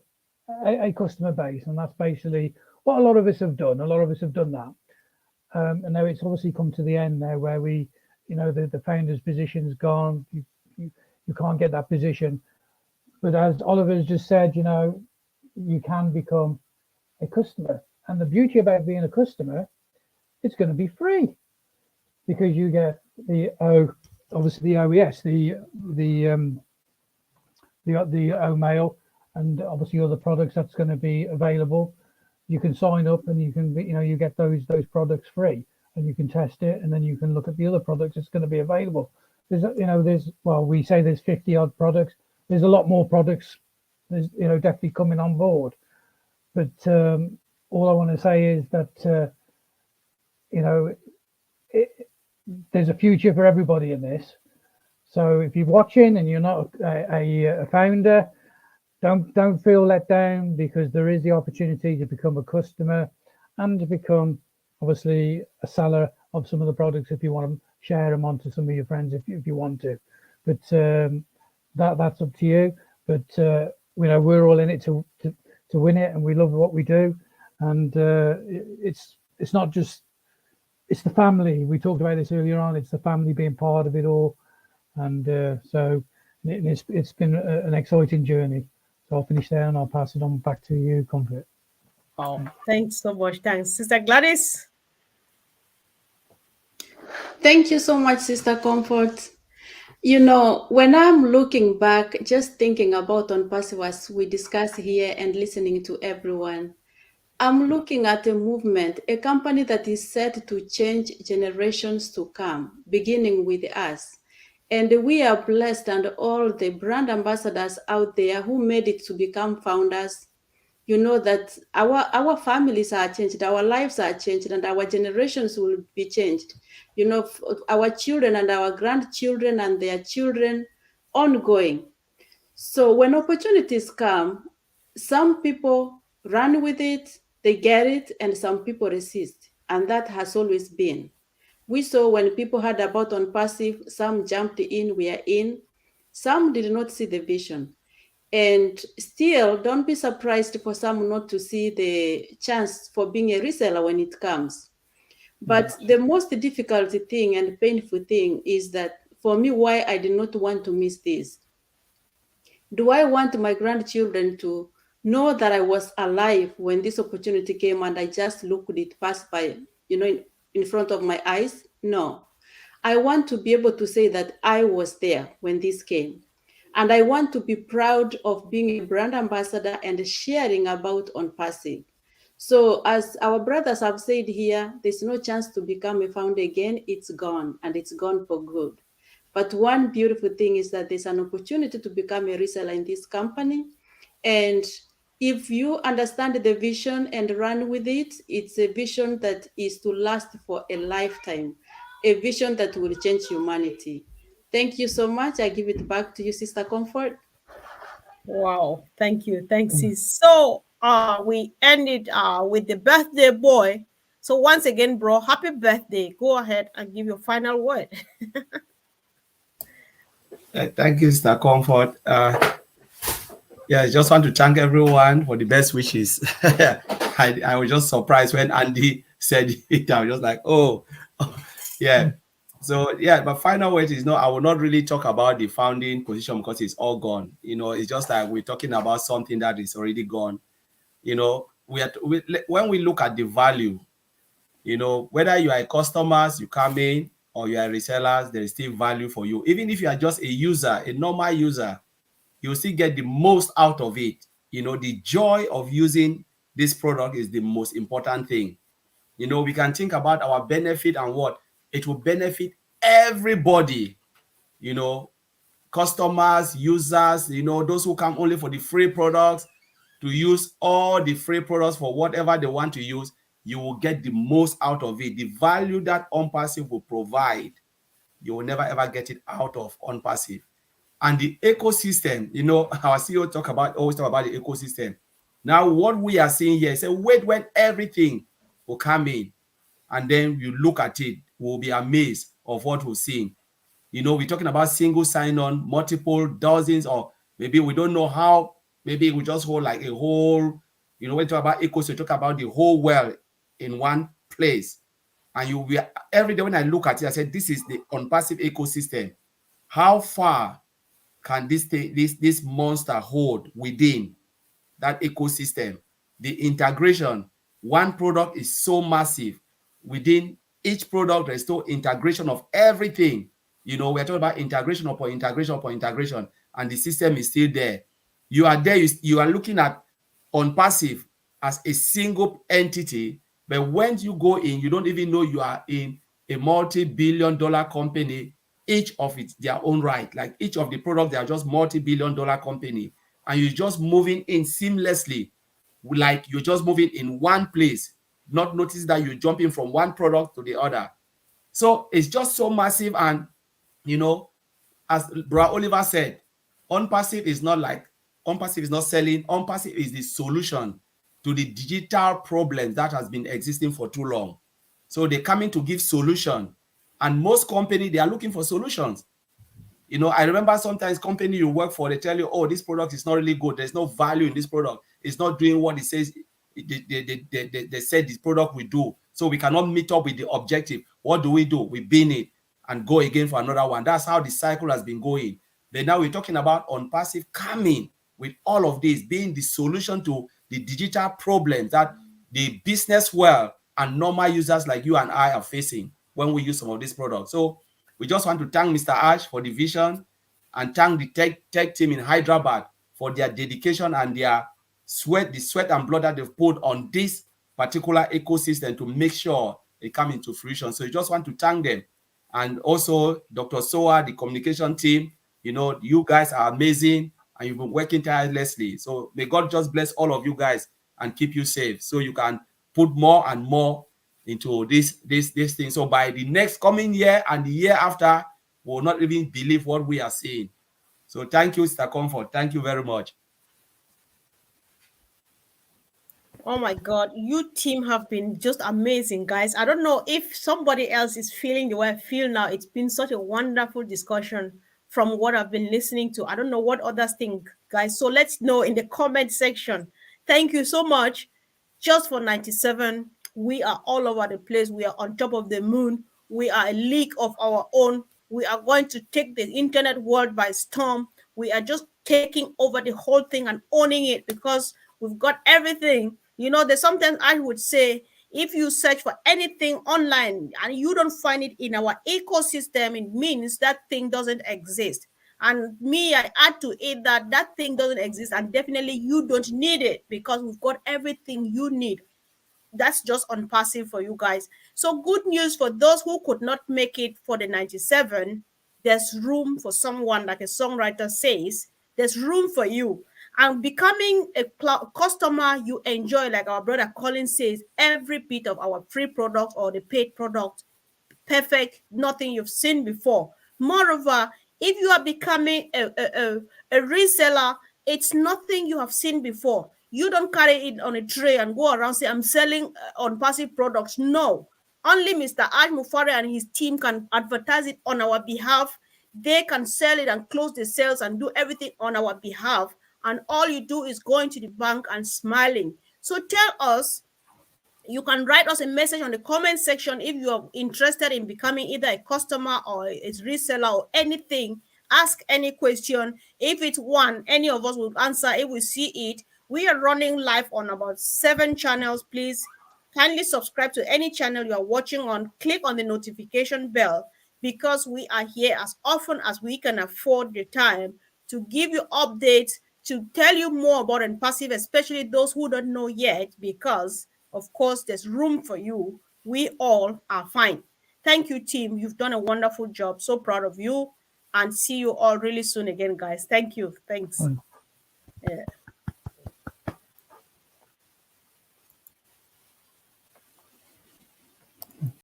a customer base. And that's basically what a lot of us have done. A lot of us have done that. And now it's obviously come to the end now where we, you know, the founder's position's gone. You can't get that position. But as Oliver's just said, you know, you can become a customer. And the beauty about being a customer, it's going to be free because you get obviously the OES, the O-mail, and obviously other products that's going to be available. You can sign up and you can, you know, you get those products free and you can test it, and then you can look at the other products that's going to be available. There's, you know, we say there's 50 odd products. There's a lot more products. There's, you know, definitely coming on board. But all I want to say is that, you know, there's a future for everybody in this. So if you're watching and you're not a founder, don't feel let down, because there is the opportunity to become a customer and to become obviously a seller of some of the products if you want to share them onto some of your friends if you want to. But that's up to you. But you know, we're all in it to win it, and we love what we do. And it's not just, it's the family. We talked about this earlier on. It's the family being part of it all. And so it's been an exciting journey. So I'll finish there and I'll pass it on back to you, Comfort. Oh, thanks so much. Thanks. Sister Gladys. Thank you so much, Sister Comfort. You know, when I'm looking back, just thinking about OnPassive as we discuss here and listening to everyone, I'm looking at a movement, a company that is set to change generations to come, beginning with us. And we are blessed, and all the brand ambassadors out there who made it to become founders, you know that our families are changed, our lives are changed, and our generations will be changed. You know, our children and our grandchildren and their children ongoing. So when opportunities come, some people run with it, they get it, and some people resist. And that has always been. We saw when people heard about OnPassive, some jumped in, we are in. Some did not see the vision. And still, don't be surprised for some not to see the chance for being a reseller when it comes. But the most difficult thing and painful thing is that for me, why I did not want to miss this. Do I want my grandchildren to know that I was alive when this opportunity came and I just looked it pass by, you know, in front of my eyes? No. I want to be able to say that I was there when this came. And I want to be proud of being a brand ambassador and sharing about OnPassive. So as our brothers have said here, there's no chance to become a founder again. It's gone, and it's gone for good. But one beautiful thing is that there's an opportunity to become a reseller in this company. And if you understand the vision and run with it, it's a vision that is to last for a lifetime, a vision that will change humanity. Thank you so much. I give it back to you, Sister Comfort. Wow, thank you. Thanks, sis. So we ended with the birthday boy. So once again, bro, happy birthday. Go ahead and give your final word. Thank you, Sister Comfort. Yeah, I just want to thank everyone for the best wishes. I was just surprised when Andy said it. I was just like, oh, yeah. So yeah, but final word is no, I will not really talk about the founding position because it's all gone. You know, it's just like we're talking about something that is already gone. You know, when we look at the value, you know, whether you are a customer, you come in, or you are resellers, there is still value for you. Even if you are just a user, a normal user, you will still get the most out of it. You know, the joy of using this product is the most important thing. You know, we can think about our benefit and what it will benefit everybody, you know, customers, users, you know, those who come only for the free products, to use all the free products for whatever they want to use. You will get the most out of it. The value that OnPassive will provide, you will never ever get it out of OnPassive. And the ecosystem, you know, our CEO always talk about the ecosystem. Now, what we are seeing here is wait when everything will come in, and then you look at it, we'll be amazed of what we're seeing. You know, we're talking about single sign-on, multiple dozens, or maybe we don't know how, maybe we just hold like a whole, you know, when you talk about ecosystem, you talk about the whole world in one place. And you will, every day when I look at it, I said, this is the OnPassive ecosystem. How far can this monster hold within that ecosystem? The integration, one product is so massive. Within each product, there's still integration of everything. You know, we're talking about integration upon integration upon integration, and the system is still there. You are there, you are looking at OnPassive as a single entity, but when you go in, you don't even know you are in a multi-billion-dollar company, each of it their own right. Like each of the products, they are just multi-billion-dollar company, and you're just moving in seamlessly, like you're just moving in one place, not notice that you're jumping from one product to the other. So it's just so massive. And you know, as Bro Oliver said, OnPassive is not selling. OnPassive is the solution to the digital problems that has been existing for too long. So they're coming to give solution, and most companies, they are looking for solutions. You know, I remember sometimes company you work for, they tell you, oh, this product is not really good. There's no value in this product. It's not doing what it says. They said this product will do. So we cannot meet up with the objective. What do? We bin it and go again for another one. That's how the cycle has been going. Then now we're talking about OnPassive coming with all of this, being the solution to the digital problems that the business world and normal users like you and I are facing when we use some of these products. So we just want to thank Mr. Ash for the vision, and thank the tech team in Hyderabad for their dedication and their sweat and blood that they've put on this particular ecosystem to make sure it comes into fruition. So we just want to thank them. And also Dr. Soa, the communication team, you know, you guys are amazing and you've been working tirelessly. So may God just bless all of you guys and keep you safe so you can put more and more into this thing. So by the next coming year and the year after, we'll not even believe what we are seeing. So thank you, Mr. Comfort. Thank you very much. Oh my God, you team have been just amazing, guys. I don't know if somebody else is feeling the way I feel now. It's been such a wonderful discussion from what I've been listening to. I don't know what others think, guys. So let's know in the comment section. Thank you so much. Just for 97, we are all over the place. We are on top of the moon. We are a league of our own. We are going to take the internet world by storm. We are just taking over the whole thing and owning it because we've got everything. You know, there's sometimes I would say if you search for anything online and you don't find it in our ecosystem, it means that thing doesn't exist. And me, I add to it that that thing doesn't exist, and definitely you don't need it because we've got everything you need. That's just on passive for you guys. So good news for those who could not make it for the 97. There's room for someone, like a songwriter says. There's room for you. And becoming a customer you enjoy, like our brother Colin says, every bit of our free product or the paid product, perfect, nothing you've seen before. Moreover, if you are becoming a reseller, it's nothing you have seen before. You don't carry it on a tray and go around say, I'm selling on passive products. No, only Mr. Aj Mufare and his team can advertise it on our behalf. They can sell it and close the sales and do everything on our behalf. And all you do is going to the bank and smiling. So tell us, you can write us a message on the comment section if you are interested in becoming either a customer or a reseller or anything. Ask any question. If it's one, any of us will answer if we see it. We are running live on about 7 channels. Please kindly subscribe to any channel you are watching on. Click on the notification bell because we are here as often as we can afford the time to give you updates, to tell you more about N-Passive, especially those who don't know yet, because of course, there's room for you. We all are fine. Thank you, team. You've done a wonderful job. So proud of you. And see you all really soon again, guys. Thank you. Thanks. Yeah.